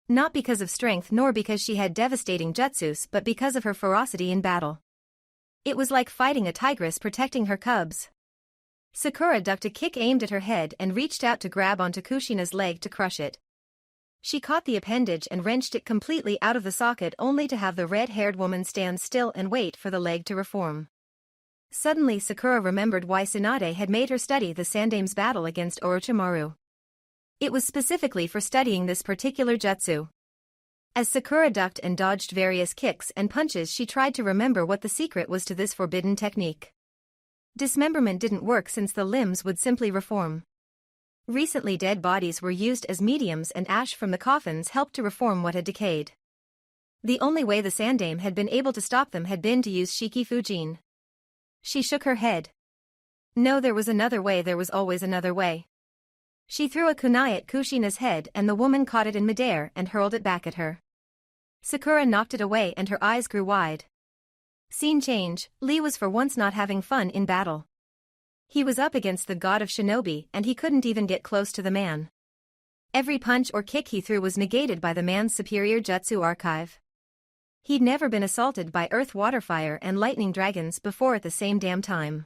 Not because of strength nor because she had devastating jutsus, but because of her ferocity in battle. It was like fighting a tigress protecting her cubs. Sakura ducked a kick aimed at her head and reached out to grab onto Kushina's leg to crush it. She caught the appendage and wrenched it completely out of the socket, only to have the red-haired woman stand still and wait for the leg to reform. Suddenly Sakura remembered why Tsunade had made her study the Sandaime's battle against Orochimaru. It was specifically for studying this particular jutsu. As Sakura ducked and dodged various kicks and punches, she tried to remember what the secret was to this forbidden technique. Dismemberment didn't work since the limbs would simply reform. Recently dead bodies were used as mediums and ash from the coffins helped to reform what had decayed. The only way the Sandaime had been able to stop them had been to use Shiki Fujin. She shook her head. No, there was another way, there was always another way. She threw a kunai at Kushina's head and the woman caught it in midair and hurled it back at her. Sakura knocked it away and her eyes grew wide. Scene change. Lee was for once not having fun in battle. He was up against the god of shinobi and he couldn't even get close to the man. Every punch or kick he threw was negated by the man's superior jutsu archive. He'd never been assaulted by earth, water, fire and lightning dragons before at the same damn time.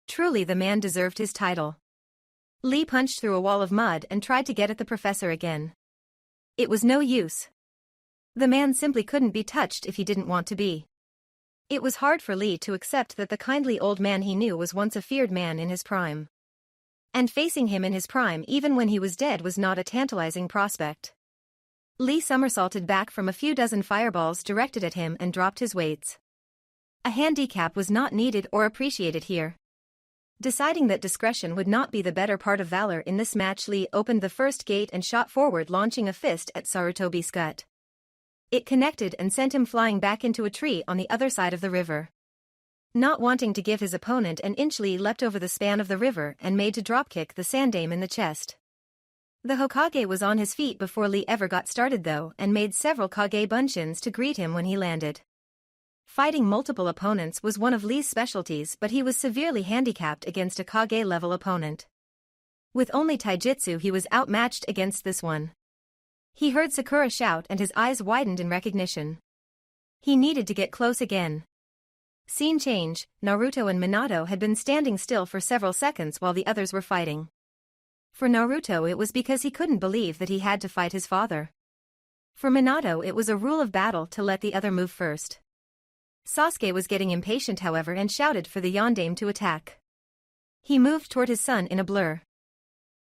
Truly the man deserved his title. Lee punched through a wall of mud and tried to get at the professor again. It was no use. The man simply couldn't be touched if he didn't want to be. It was hard for Lee to accept that the kindly old man he knew was once a feared man in his prime. And facing him in his prime even when he was dead was not a tantalizing prospect. Lee somersaulted back from a few dozen fireballs directed at him and dropped his weights. A handicap was not needed or appreciated here. Deciding that discretion would not be the better part of valor in this match, Lee opened the first gate and shot forward, launching a fist at Sarutobi's gut. It connected and sent him flying back into a tree on the other side of the river. Not wanting to give his opponent an inch, Lee leapt over the span of the river and made to dropkick the Sandame in the chest. The Hokage was on his feet before Lee ever got started though and made several Kage bunshins to greet him when he landed. Fighting multiple opponents was one of Lee's specialties, but he was severely handicapped against a Kage-level opponent. With only taijutsu he was outmatched against this one. He heard Sakura shout and his eyes widened in recognition. He needed to get close again. Scene change, Naruto and Minato had been standing still for several seconds while the others were fighting. For Naruto it was because he couldn't believe that he had to fight his father. For Minato it was a rule of battle to let the other move first. Sasuke was getting impatient however and shouted for the Yondaime to attack. He moved toward his son in a blur.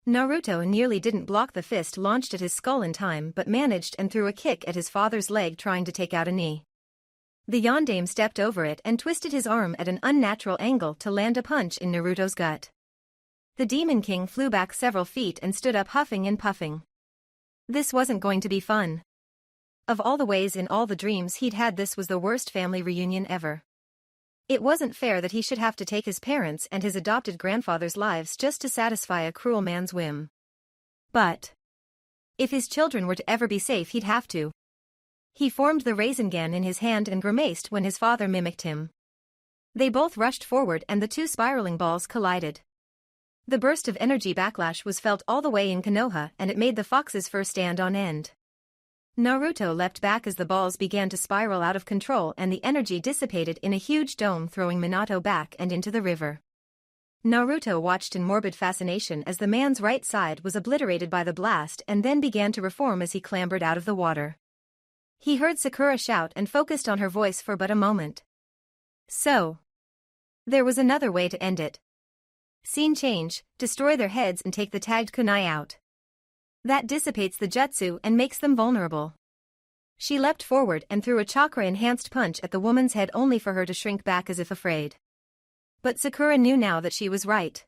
Naruto nearly didn't block the fist launched at his skull in time but managed and threw a kick at his father's leg, trying to take out a knee. The Yondaime stepped over it and twisted his arm at an unnatural angle to land a punch in Naruto's gut. The Demon King flew back several feet and stood up huffing and puffing. This wasn't going to be fun. Of all the ways in all the dreams he'd had, this was the worst family reunion ever. It wasn't fair that he should have to take his parents' and his adopted grandfather's lives just to satisfy a cruel man's whim. But if his children were to ever be safe, he'd have to. He formed the Rasengan in his hand and grimaced when his father mimicked him. They both rushed forward and the two spiraling balls collided. The burst of energy backlash was felt all the way in Konoha and it made the fox's fur stand on end. Naruto leapt back as the balls began to spiral out of control and the energy dissipated in a huge dome, throwing Minato back and into the river. Naruto watched in morbid fascination as the man's right side was obliterated by the blast and then began to reform as he clambered out of the water. He heard Sakura shout and focused on her voice for but a moment. So there was another way to end it. Scene change, destroy their heads and take the tagged kunai out. That dissipates the jutsu and makes them vulnerable. She leapt forward and threw a chakra-enhanced punch at the woman's head, only for her to shrink back as if afraid. But Sakura knew now that she was right.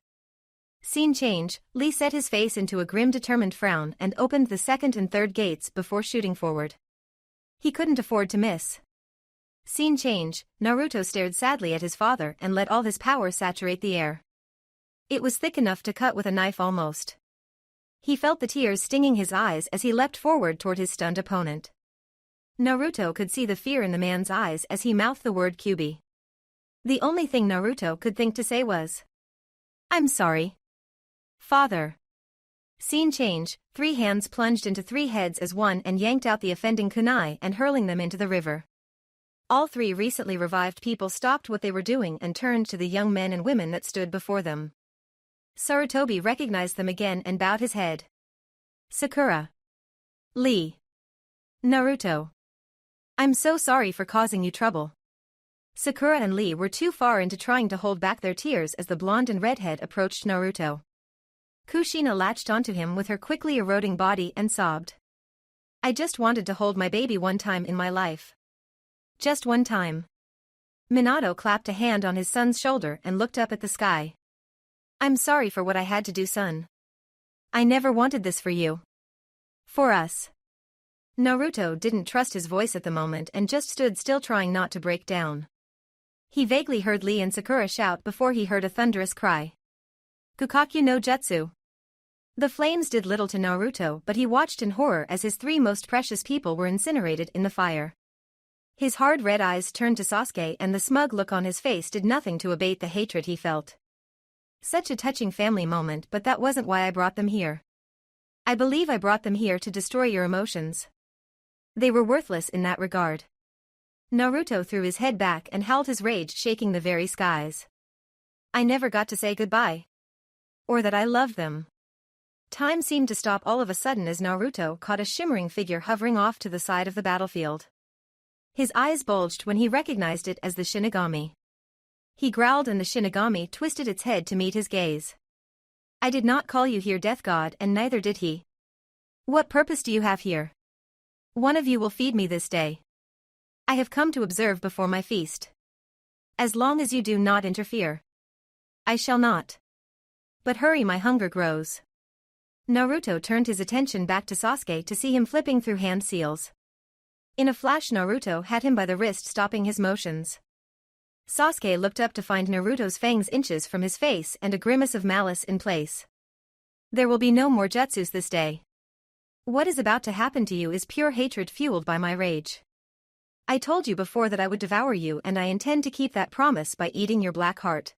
Scene change, Lee set his face into a grim determined frown and opened the second and third gates before shooting forward. He couldn't afford to miss. Scene change, Naruto stared sadly at his father and let all his power saturate the air. It was thick enough to cut with a knife almost. He felt the tears stinging his eyes as he leapt forward toward his stunned opponent. Naruto could see the fear in the man's eyes as he mouthed the word Kyuubi. The only thing Naruto could think to say was, "I'm sorry, father." Scene change, three hands plunged into three heads as one and yanked out the offending kunai and hurling them into the river. All three recently revived people stopped what they were doing and turned to the young men and women that stood before them. Sarutobi recognized them again and bowed his head. Sakura. Lee. Naruto. I'm so sorry for causing you trouble. Sakura and Lee were too far into trying to hold back their tears as the blonde and redhead approached Naruto. Kushina latched onto him with her quickly eroding body and sobbed. I just wanted to hold my baby one time in my life. Just one time. Minato clapped a hand on his son's shoulder and looked up at the sky. I'm sorry for what I had to do, son. I never wanted this for you. For us. Naruto didn't trust his voice at the moment and just stood still, trying not to break down. He vaguely heard Lee and Sakura shout before he heard a thunderous cry. Gukakyu no Jutsu. The flames did little to Naruto, but he watched in horror as his three most precious people were incinerated in the fire. His hard red eyes turned to Sasuke and the smug look on his face did nothing to abate the hatred he felt. Such a touching family moment, but that wasn't why I brought them here. I believe I brought them here to destroy your emotions. They were worthless in that regard. Naruto threw his head back and howled, his rage shaking the very skies. I never got to say goodbye. Or that I loved them. Time seemed to stop all of a sudden as Naruto caught a shimmering figure hovering off to the side of the battlefield. His eyes bulged when he recognized it as the Shinigami. He growled and the Shinigami twisted its head to meet his gaze. I did not call you here, Death God, and neither did he. What purpose do you have here? One of you will feed me this day. I have come to observe before my feast. As long as you do not interfere. I shall not. But hurry, my hunger grows. Naruto turned his attention back to Sasuke to see him flipping through hand seals. In a flash, Naruto had him by the wrist, stopping his motions. Sasuke looked up to find Naruto's fangs inches from his face and a grimace of malice in place. There will be no more jutsus this day. What is about to happen to you is pure hatred fueled by my rage. I told you before that I would devour you, and I intend to keep that promise by eating your black heart.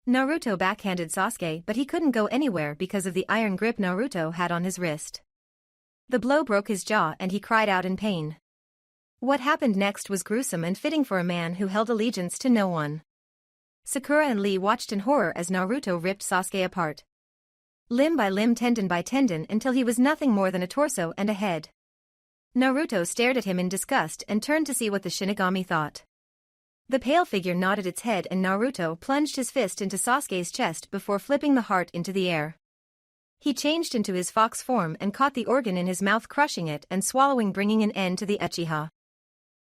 Naruto backhanded Sasuke, but he couldn't go anywhere because of the iron grip Naruto had on his wrist. The blow broke his jaw and he cried out in pain. What happened next was gruesome and fitting for a man who held allegiance to no one. Sakura and Lee watched in horror as Naruto ripped Sasuke apart. Limb by limb, tendon by tendon, until he was nothing more than a torso and a head. Naruto stared at him in disgust and turned to see what the Shinigami thought. The pale figure nodded its head and Naruto plunged his fist into Sasuke's chest before flipping the heart into the air. He changed into his fox form and caught the organ in his mouth, crushing it and swallowing, bringing an end to the Uchiha.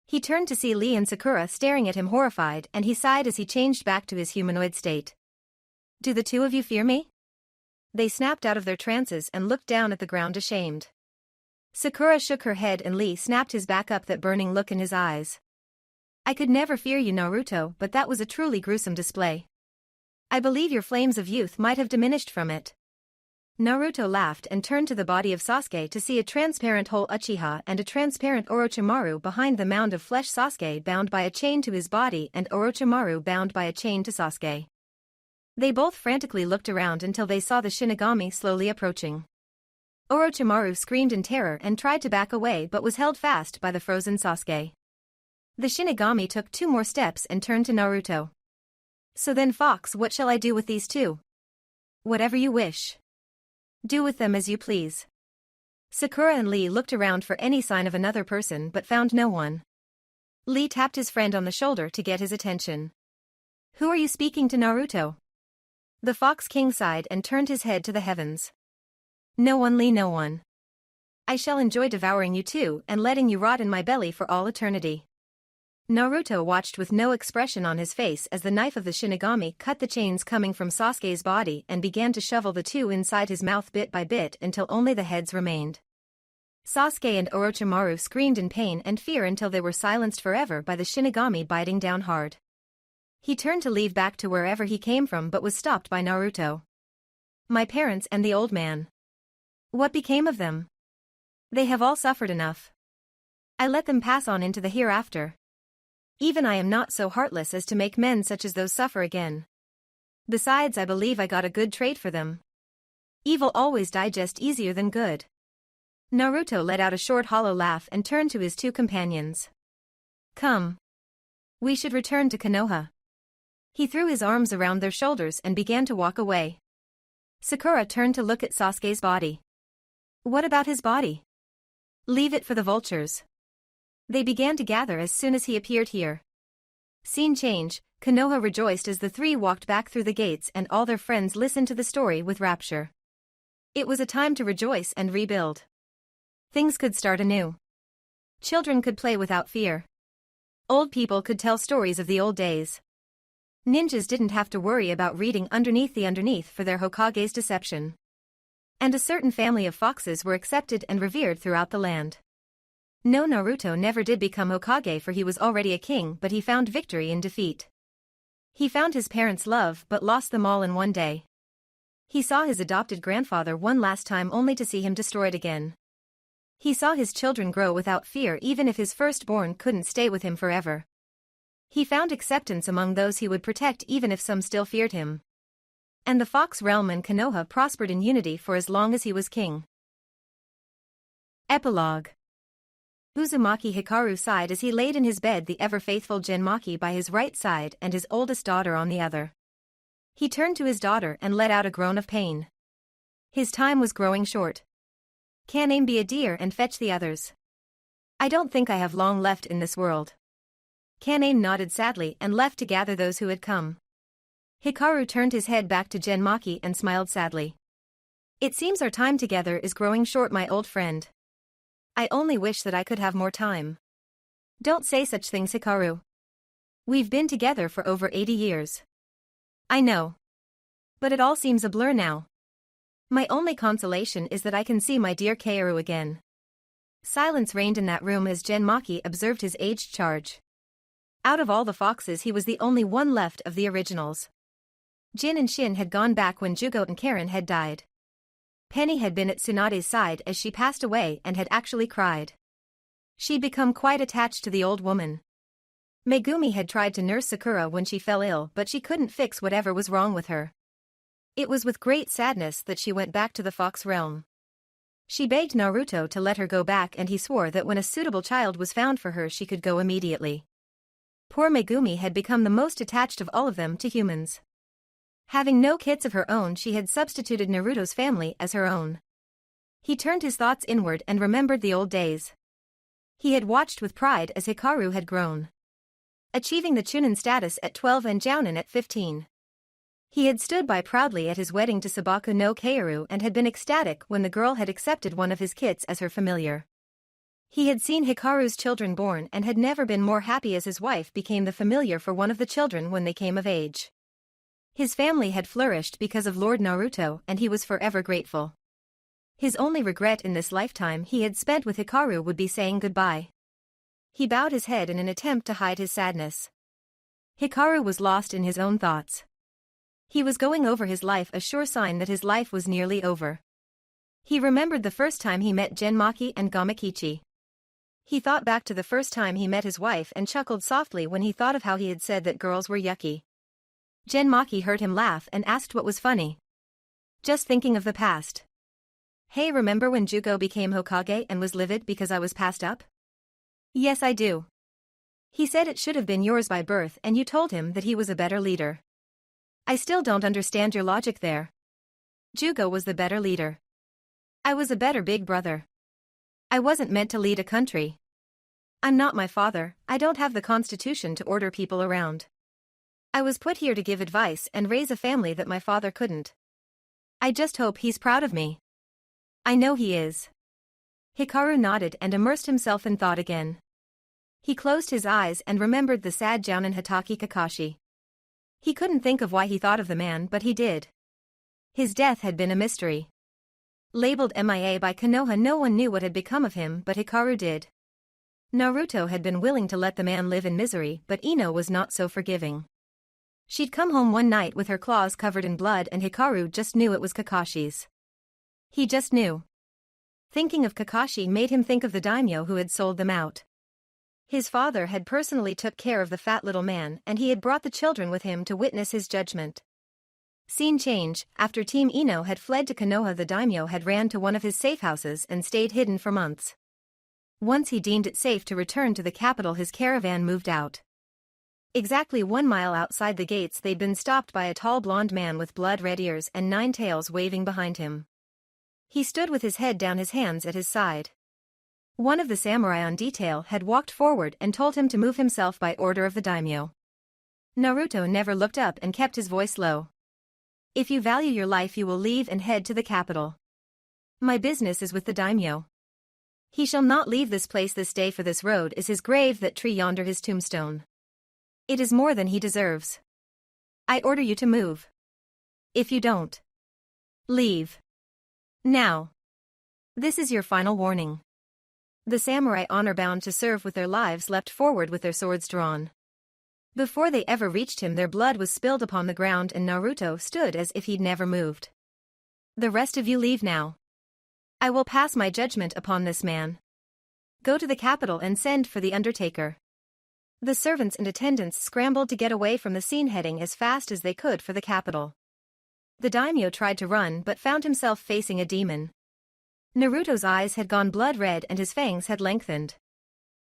He turned to see Lee and Sakura staring at him horrified, and he sighed as he changed back to his humanoid state. Do the two of you fear me? They snapped out of their trances and looked down at the ground ashamed. Sakura shook her head and Lee snapped his back up, that burning look in his eyes. I could never fear you, Naruto, but that was a truly gruesome display. I believe your flames of youth might have diminished from it. Naruto laughed and turned to the body of Sasuke to see a transparent whole Uchiha and a transparent Orochimaru behind the mound of flesh, Sasuke bound by a chain to his body and Orochimaru bound by a chain to Sasuke. They both frantically looked around until they saw the Shinigami slowly approaching. Orochimaru screamed in terror and tried to back away but was held fast by the frozen Sasuke. The Shinigami took 2 more steps and turned to Naruto. So then, Fox, what shall I do with these two? Whatever you wish. Do with them as you please. Sakura and Lee looked around for any sign of another person but found no one. Lee tapped his friend on the shoulder to get his attention. Who are you speaking to, Naruto? The Fox King sighed and turned his head to the heavens. No one, Lee, no one. I shall enjoy devouring you too and letting you rot in my belly for all eternity. Naruto watched with no expression on his face as the knife of the Shinigami cut the chains coming from Sasuke's body and began to shovel the two inside his mouth bit by bit until only the heads remained. Sasuke and Orochimaru screamed in pain and fear until they were silenced forever by the Shinigami biting down hard. He turned to leave back to wherever he came from but was stopped by Naruto. My parents and the old man. What became of them? They have all suffered enough. I let them pass on into the hereafter. Even I am not so heartless as to make men such as those suffer again. Besides, I believe I got a good trait for them. Evil always digest easier than good. Naruto let out a short hollow laugh and turned to his two companions. Come. We should return to Konoha. He threw his arms around their shoulders and began to walk away. Sakura turned to look at Sasuke's body. What about his body? Leave it for the vultures. They began to gather as soon as he appeared here. Scene change, Konoha rejoiced as the three walked back through the gates and all their friends listened to the story with rapture. It was a time to rejoice and rebuild. Things could start anew. Children could play without fear. Old people could tell stories of the old days. Ninjas didn't have to worry about reading underneath the underneath for their Hokage's deception. And a certain family of foxes were accepted and revered throughout the land. No, Naruto never did become Hokage, for he was already a king, but he found victory in defeat. He found his parents' love but lost them all in one day. He saw his adopted grandfather one last time only to see him destroyed again. He saw his children grow without fear even if his firstborn couldn't stay with him forever. He found acceptance among those he would protect even if some still feared him. And the Fox realm and Konoha prospered in unity for as long as he was king. Epilogue. Uzumaki Hikaru sighed as he laid in his bed, the ever-faithful Jinmaki by his right side and his oldest daughter on the other. He turned to his daughter and let out a groan of pain. His time was growing short. Can aim be a deer and fetch the others? I don't think I have long left in this world. Kanain nodded sadly and left to gather those who had come. Hikaru turned his head back to Genmaki and smiled sadly. It seems our time together is growing short, my old friend. I only wish that I could have more time. Don't say such things, Hikaru. We've been together for over 80 years. I know. But it all seems a blur now. My only consolation is that I can see my dear Kaoru again. Silence reigned in that room as Genmaki observed his aged charge. Out of all the foxes, he was the only one left of the originals. Jin and Shin had gone back when Jugo and Karen had died. Penny had been at Tsunade's side as she passed away and had actually cried. She'd become quite attached to the old woman. Megumi had tried to nurse Sakura when she fell ill, but she couldn't fix whatever was wrong with her. It was with great sadness that she went back to the fox realm. She begged Naruto to let her go back, and he swore that when a suitable child was found for her she could go immediately. Poor Megumi had become the most attached of all of them to humans. Having no kids of her own, she had substituted Naruto's family as her own. He turned his thoughts inward and remembered the old days. He had watched with pride as Hikaru had grown, achieving the Chunin status at 12 and Jounin at 15. He had stood by proudly at his wedding to Sabaku no Kaoru and had been ecstatic when the girl had accepted one of his kits as her familiar. He had seen Hikaru's children born and had never been more happy as his wife became the familiar for one of the children when they came of age. His family had flourished because of Lord Naruto, and he was forever grateful. His only regret in this lifetime he had spent with Hikaru would be saying goodbye. He bowed his head in an attempt to hide his sadness. Hikaru was lost in his own thoughts. He was going over his life, a sure sign that his life was nearly over. He remembered the first time he met Genmaki and Gamakichi. He thought back to the first time he met his wife and chuckled softly when he thought of how he had said that girls were yucky. Genmaki heard him laugh and asked what was funny. Just thinking of the past. Hey, remember when Jugo became Hokage and was livid because I was passed up? Yes, I do. He said it should have been yours by birth, and you told him that he was a better leader. I still don't understand your logic there. Jugo was the better leader. I was a better big brother. I wasn't meant to lead a country. I'm not my father, I don't have the constitution to order people around. I was put here to give advice and raise a family that my father couldn't. I just hope he's proud of me. I know he is. Hikaru nodded and immersed himself in thought again. He closed his eyes and remembered the sad Jounin Hatake Kakashi. He couldn't think of why he thought of the man, but he did. His death had been a mystery. Labeled MIA by Konoha, no one knew what had become of him, but Hikaru did. Naruto had been willing to let the man live in misery, but Ino was not so forgiving. She'd come home one night with her claws covered in blood, and Hikaru just knew it was Kakashi's. He just knew. Thinking of Kakashi made him think of the daimyo who had sold them out. His father had personally took care of the fat little man, and he had brought the children with him to witness his judgment. Scene change. After Team Ino had fled to Konoha, the daimyo had ran to one of his safe houses and stayed hidden for months. Once he deemed it safe to return to the capital, his caravan moved out. Exactly 1 mile outside the gates, they'd been stopped by a tall blonde man with blood-red ears and 9 tails waving behind him. He stood with his head down, his hands at his side. One of the samurai on detail had walked forward and told him to move himself by order of the daimyo. Naruto never looked up and kept his voice low. If you value your life, you will leave and head to the capital. My business is with the daimyo. He shall not leave this place this day, for this road is his grave, that tree yonder his tombstone. It is more than he deserves. I order you to move. If you don't, leave. Now. This is your final warning. The samurai, honor-bound to serve with their lives, leapt forward with their swords drawn. Before they ever reached him, their blood was spilled upon the ground, and Naruto stood as if he'd never moved. The rest of you leave now. I will pass my judgment upon this man. Go to the capital and send for the undertaker. The servants and attendants scrambled to get away from the scene, heading as fast as they could for the capital. The daimyo tried to run but found himself facing a demon. Naruto's eyes had gone blood-red and his fangs had lengthened.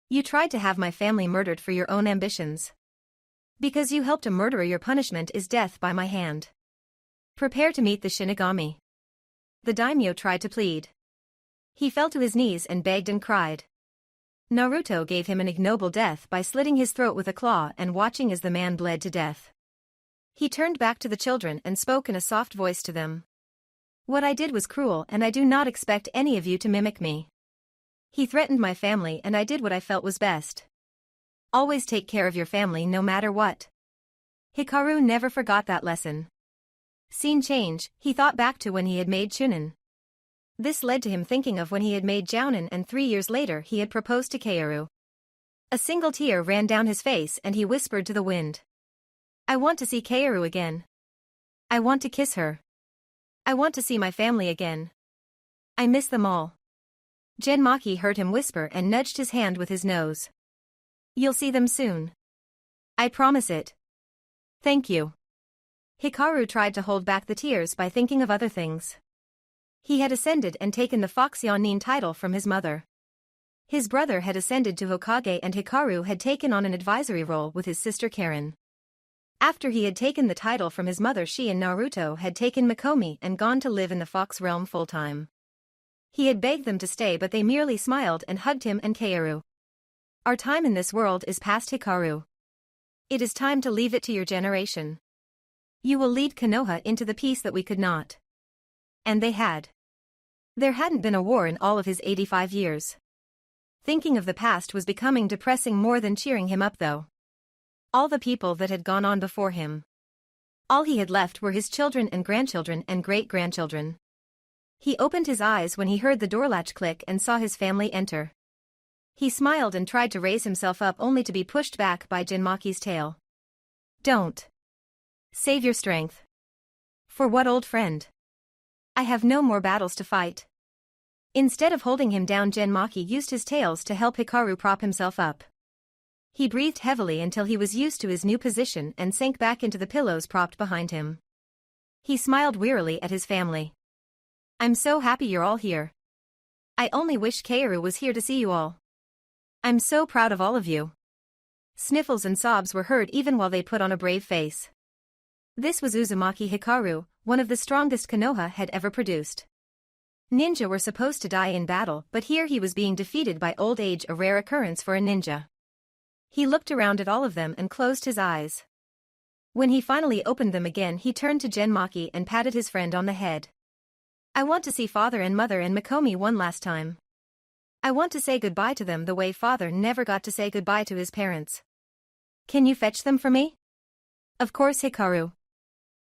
You tried to have my family murdered for your own ambitions. Because you helped a murderer, your punishment is death by my hand. Prepare to meet the Shinigami. the daimyo tried to plead. He fell to his knees and begged and cried. Naruto gave him an ignoble death by slitting his throat with a claw and watching as the man bled to death. He turned back to the children and spoke in a soft voice to them. What I did was cruel and I do not expect any of you to mimic me. He threatened my family and I did what I felt was best. Always take care of your family no matter what. Hikaru never forgot that lesson. Scene change, he thought back to when he had made Chunin. This led to him thinking of when he had made Jounin and 3 years later he had proposed to Kaoru. A single tear ran down his face and he whispered to the wind. I want to see Kaoru again. I want to kiss her. I want to see my family again. I miss them all. Genmaki heard him whisper and nudged his hand with his nose. You'll see them soon. I promise it. Thank you. Hikaru tried to hold back the tears by thinking of other things. He had ascended and taken the Fox-Yonin title from his mother. His brother had ascended to Hokage and Hikaru had taken on an advisory role with his sister Karen. After he had taken the title from his mother, she and Naruto had taken Mikomi and gone to live in the Fox realm full-time. He had begged them to stay but they merely smiled and hugged him and Kaoru. Our time in this world is past, Hikaru. It is time to leave it to your generation. You will lead Konoha into the peace that we could not. And they had. There hadn't been a war in all of his 85 years. Thinking of the past was becoming depressing more than cheering him up though. All the people that had gone on before him. All he had left were his children and grandchildren and great-grandchildren. He opened his eyes when he heard the door latch click and saw his family enter. He smiled and tried to raise himself up only to be pushed back by Genmaki's tail. Don't. Save your strength. For what, old friend? I have no more battles to fight. Instead of holding him down, Genmaki used his tails to help Hikaru prop himself up. He breathed heavily until he was used to his new position and sank back into the pillows propped behind him. He smiled wearily at his family. I'm so happy you're all here. I only wish Kaoru was here to see you all. I'm so proud of all of you. Sniffles and sobs were heard even while they put on a brave face. This was Uzumaki Hikaru, one of the strongest Konoha had ever produced. Ninja were supposed to die in battle, but here he was being defeated by old age, a rare occurrence for a ninja. He looked around at all of them and closed his eyes. When he finally opened them again, he turned to Genmaki and patted his friend on the head. I want to see father and mother and Mikomi one last time. I want to say goodbye to them the way father never got to say goodbye to his parents. Can you fetch them for me? Of course, Hikaru.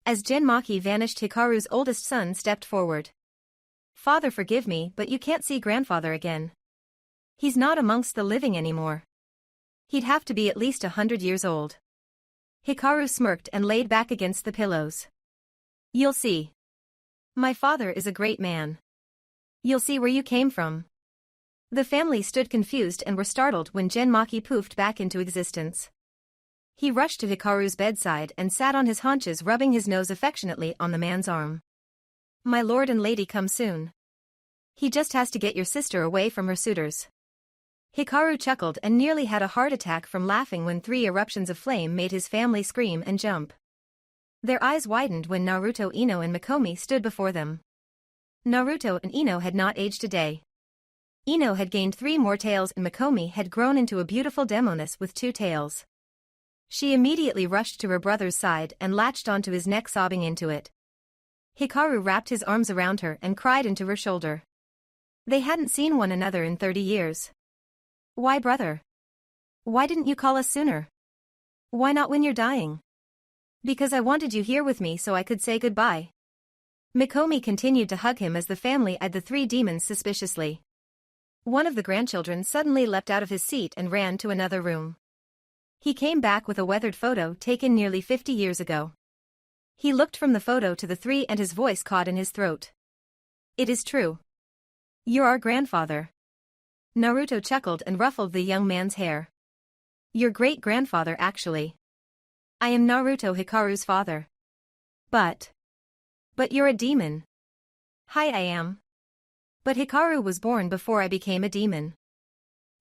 As Genmaki vanished, Hikaru's oldest son stepped forward. Father, forgive me, but you can't see grandfather again. He's not amongst the living anymore. He'd have to be at least 100 years old. Hikaru smirked and laid back against the pillows. You'll see. My father is a great man. You'll see where you came from. The family stood confused and were startled when Genmaki poofed back into existence. He rushed to Hikaru's bedside and sat on his haunches, rubbing his nose affectionately on the man's arm. My lord and lady, come soon. He just has to get your sister away from her suitors. Hikaru chuckled and nearly had a heart attack from laughing when 3 eruptions of flame made his family scream and jump. Their eyes widened when Naruto, Ino and Mikomi stood before them. Naruto and Ino had not aged a day. Ino had gained 3 more tails and Mikomi had grown into a beautiful demoness with 2 tails. She immediately rushed to her brother's side and latched onto his neck, sobbing into it. Hikaru wrapped his arms around her and cried into her shoulder. They hadn't seen one another in 30 years. Why, brother? Why didn't you call us sooner? Why not when you're dying? Because I wanted you here with me so I could say goodbye. Mikomi continued to hug him as the family eyed the 3 demons suspiciously. One of the grandchildren suddenly leapt out of his seat and ran to another room. He came back with a weathered photo taken nearly 50 years ago. He looked from the photo to the 3 and his voice caught in his throat. It is true. You're our grandfather. Naruto chuckled and ruffled the young man's hair. Your great-grandfather, actually. I am Naruto, Hikaru's father. But you're a demon. Hi, I am. But Hikaru was born before I became a demon.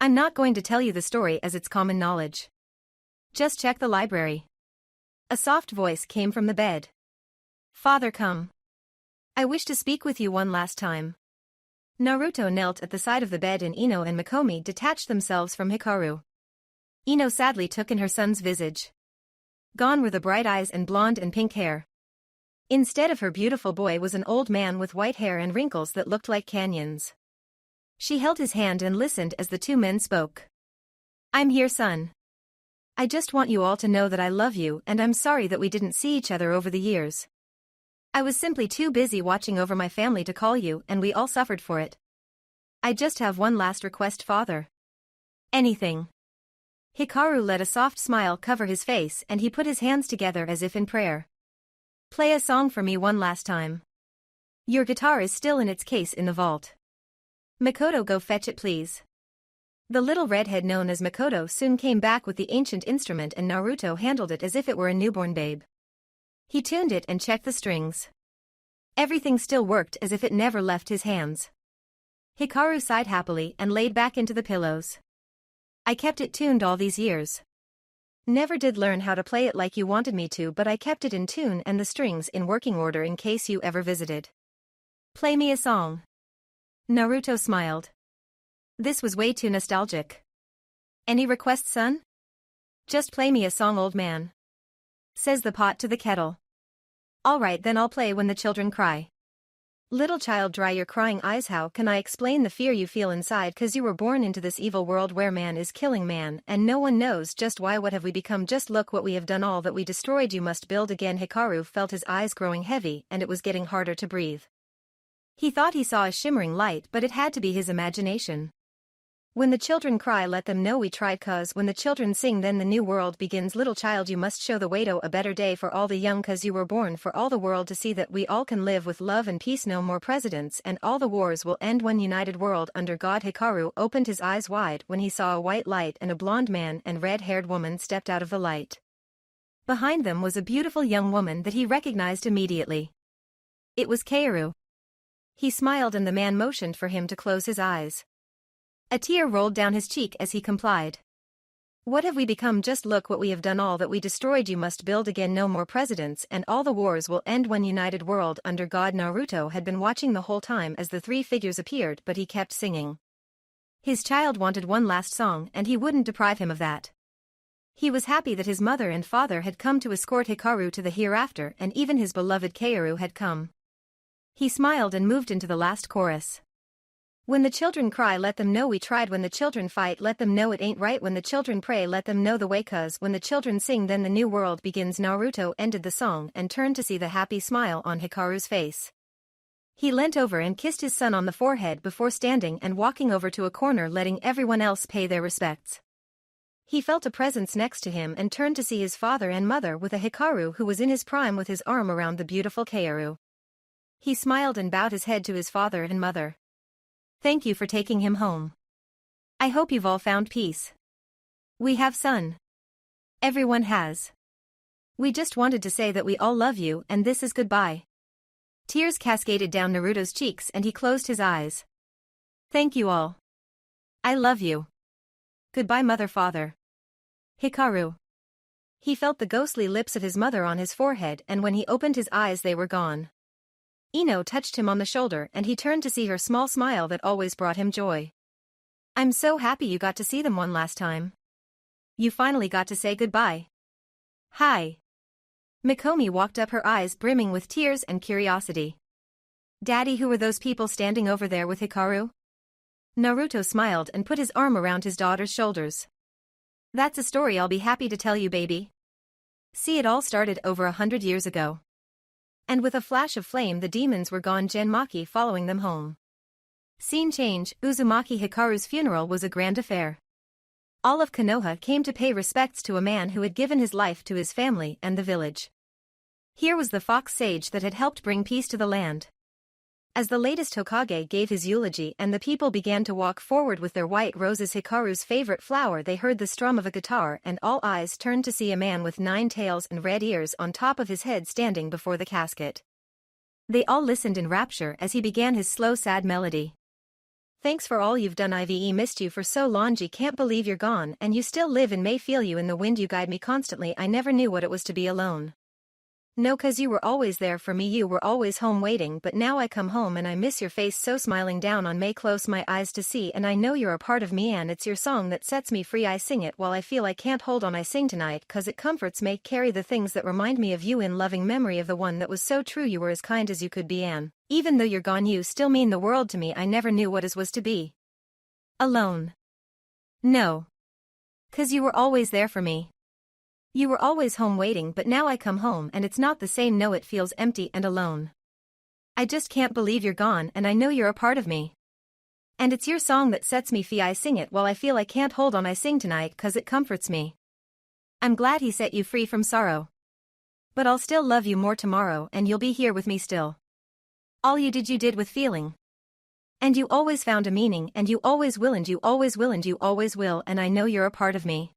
I'm not going to tell you the story as it's common knowledge. Just check the library. A soft voice came from the bed. Father, come. I wish to speak with you one last time. Naruto knelt at the side of the bed and Ino and Mikomi detached themselves from Hikaru. Ino sadly took in her son's visage. Gone were the bright eyes and blonde and pink hair. Instead of her beautiful boy was an old man with white hair and wrinkles that looked like canyons. She held his hand and listened as the two men spoke. I'm here, son. I just want you all to know that I love you and I'm sorry that we didn't see each other over the years. I was simply too busy watching over my family to call you and we all suffered for it. I just have one last request, father. Anything. Hikaru let a soft smile cover his face and he put his hands together as if in prayer. Play a song for me one last time. Your guitar is still in its case in the vault. Makoto, go fetch it please. The little redhead known as Makoto soon came back with the ancient instrument and Naruto handled it as if it were a newborn babe. He tuned it and checked the strings. Everything still worked as if it never left his hands. Hikaru sighed happily and laid back into the pillows. I kept it tuned all these years. Never did learn how to play it like you wanted me to, but I kept it in tune and the strings in working order in case you ever visited. Play me a song. Naruto smiled. This was way too nostalgic. Any requests, son? Just play me a song, old man. Says the pot to the kettle. All right, then I'll play When the Children Cry. Little child, dry your crying eyes. How can I explain the fear you feel inside, 'cause you were born into this evil world where man is killing man and no one knows just why. What have we become? Just look what we have done. All that we destroyed you must build again. Hikaru felt his eyes growing heavy and it was getting harder to breathe. He thought he saw a shimmering light, but it had to be his imagination. When the children cry, let them know we tried, 'cause when the children sing, then the new world begins. Little child, you must show the way to a better day for all the young, 'cause you were born for all the world to see that we all can live with love and peace. No more presidents and all the wars will end. One united world under God. Hikaru opened his eyes wide when he saw a white light and a blonde man and red-haired woman stepped out of the light. Behind them was a beautiful young woman that he recognized immediately. It was Kaoru. He smiled and the man motioned for him to close his eyes. A tear rolled down his cheek as he complied. What have we become? Just look what we have done. All that we destroyed you must build again. No more presidents and all the wars will end. One united world under God. Naruto had been watching the whole time as the three figures appeared, but he kept singing. His child wanted one last song and he wouldn't deprive him of that. He was happy that his mother and father had come to escort Hikaru to the hereafter and even his beloved Kaoru had come. He smiled and moved into the last chorus. When the children cry, let them know we tried. When the children fight, let them know it ain't right. When the children pray, let them know the way, 'cause when the children sing, then the new world begins. Naruto ended the song and turned to see the happy smile on Hikaru's face. He leant over and kissed his son on the forehead before standing and walking over to a corner, letting everyone else pay their respects. He felt a presence next to him and turned to see his father and mother with a Hikaru who was in his prime with his arm around the beautiful Kaoru. He smiled and bowed his head to his father and mother. Thank you for taking him home. I hope you've all found peace. We have, son. Everyone has. We just wanted to say that we all love you and this is goodbye. Tears cascaded down Naruto's cheeks and he closed his eyes. Thank you all. I love you. Goodbye, mother, father. Hikaru. He felt the ghostly lips of his mother on his forehead and when he opened his eyes they were gone. Ino touched him on the shoulder and he turned to see her small smile that always brought him joy. I'm so happy you got to see them one last time. You finally got to say goodbye. Hi. Mikomi walked up, her eyes brimming with tears and curiosity. Daddy, who were those people standing over there with Hikaru? Naruto smiled and put his arm around his daughter's shoulders. That's a story I'll be happy to tell you, baby. See, it all started over 100 years ago. And with a flash of flame the demons were gone, Genmaki following them home. Scene change, Uzumaki. Hikaru's funeral was a grand affair. All of Konoha came to pay respects to a man who had given his life to his family and the village. Here was the fox sage that had helped bring peace to the land. As the latest Hokage gave his eulogy and the people began to walk forward with their white roses, Hikaru's favorite flower, they heard the strum of a guitar and all eyes turned to see a man with 9 tails and red ears on top of his head standing before the casket. They all listened in rapture as he began his slow, sad melody. Thanks for all you've done. I've missed you for so long. Can't believe you're gone and you still live and may feel you in the wind. You guide me constantly. I never knew what it was to be alone. No, 'cause you were always there for me, you were always home waiting, but now I come home and I miss your face so smiling down on me, close my eyes to see, and I know you're a part of me, and it's your song that sets me free. I sing it while I feel I can't hold on, I sing tonight 'cause it comforts me, carry the things that remind me of you in loving memory of the one that was so true. You were as kind as you could be, and even though you're gone you still mean the world to me. I never knew what it was to be alone. No. 'Cause you were always there for me. You were always home waiting, but now I come home and it's not the same. No, it feels empty and alone. I just can't believe you're gone, and I know you're a part of me. And it's your song that sets me free. I sing it while I feel I can't hold on, I sing tonight 'cause it comforts me. I'm glad he set you free from sorrow. But I'll still love you more tomorrow, and you'll be here with me still. All you did with feeling. And you always found a meaning, and you always will, and you always will, and you always will, and I know you're a part of me.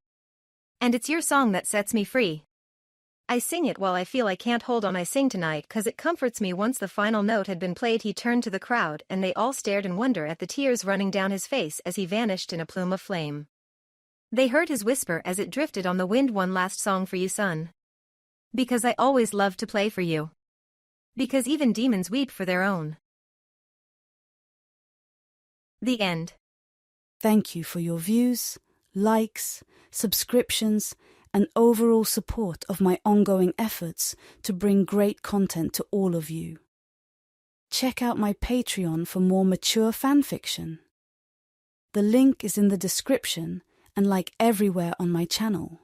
And it's your song that sets me free. I sing it while I feel I can't hold on, I sing tonight 'cause it comforts me. Once the final note had been played, he turned to the crowd and they all stared in wonder at the tears running down his face as he vanished in a plume of flame. They heard his whisper as it drifted on the wind, one last song for you, son. Because I always loved to play for you. Because even demons weep for their own. The end. Thank you for your views, likes, subscriptions, and overall support of my ongoing efforts to bring great content to all of you. Check out my Patreon for more mature fanfiction. The link is in the description and like everywhere on my channel.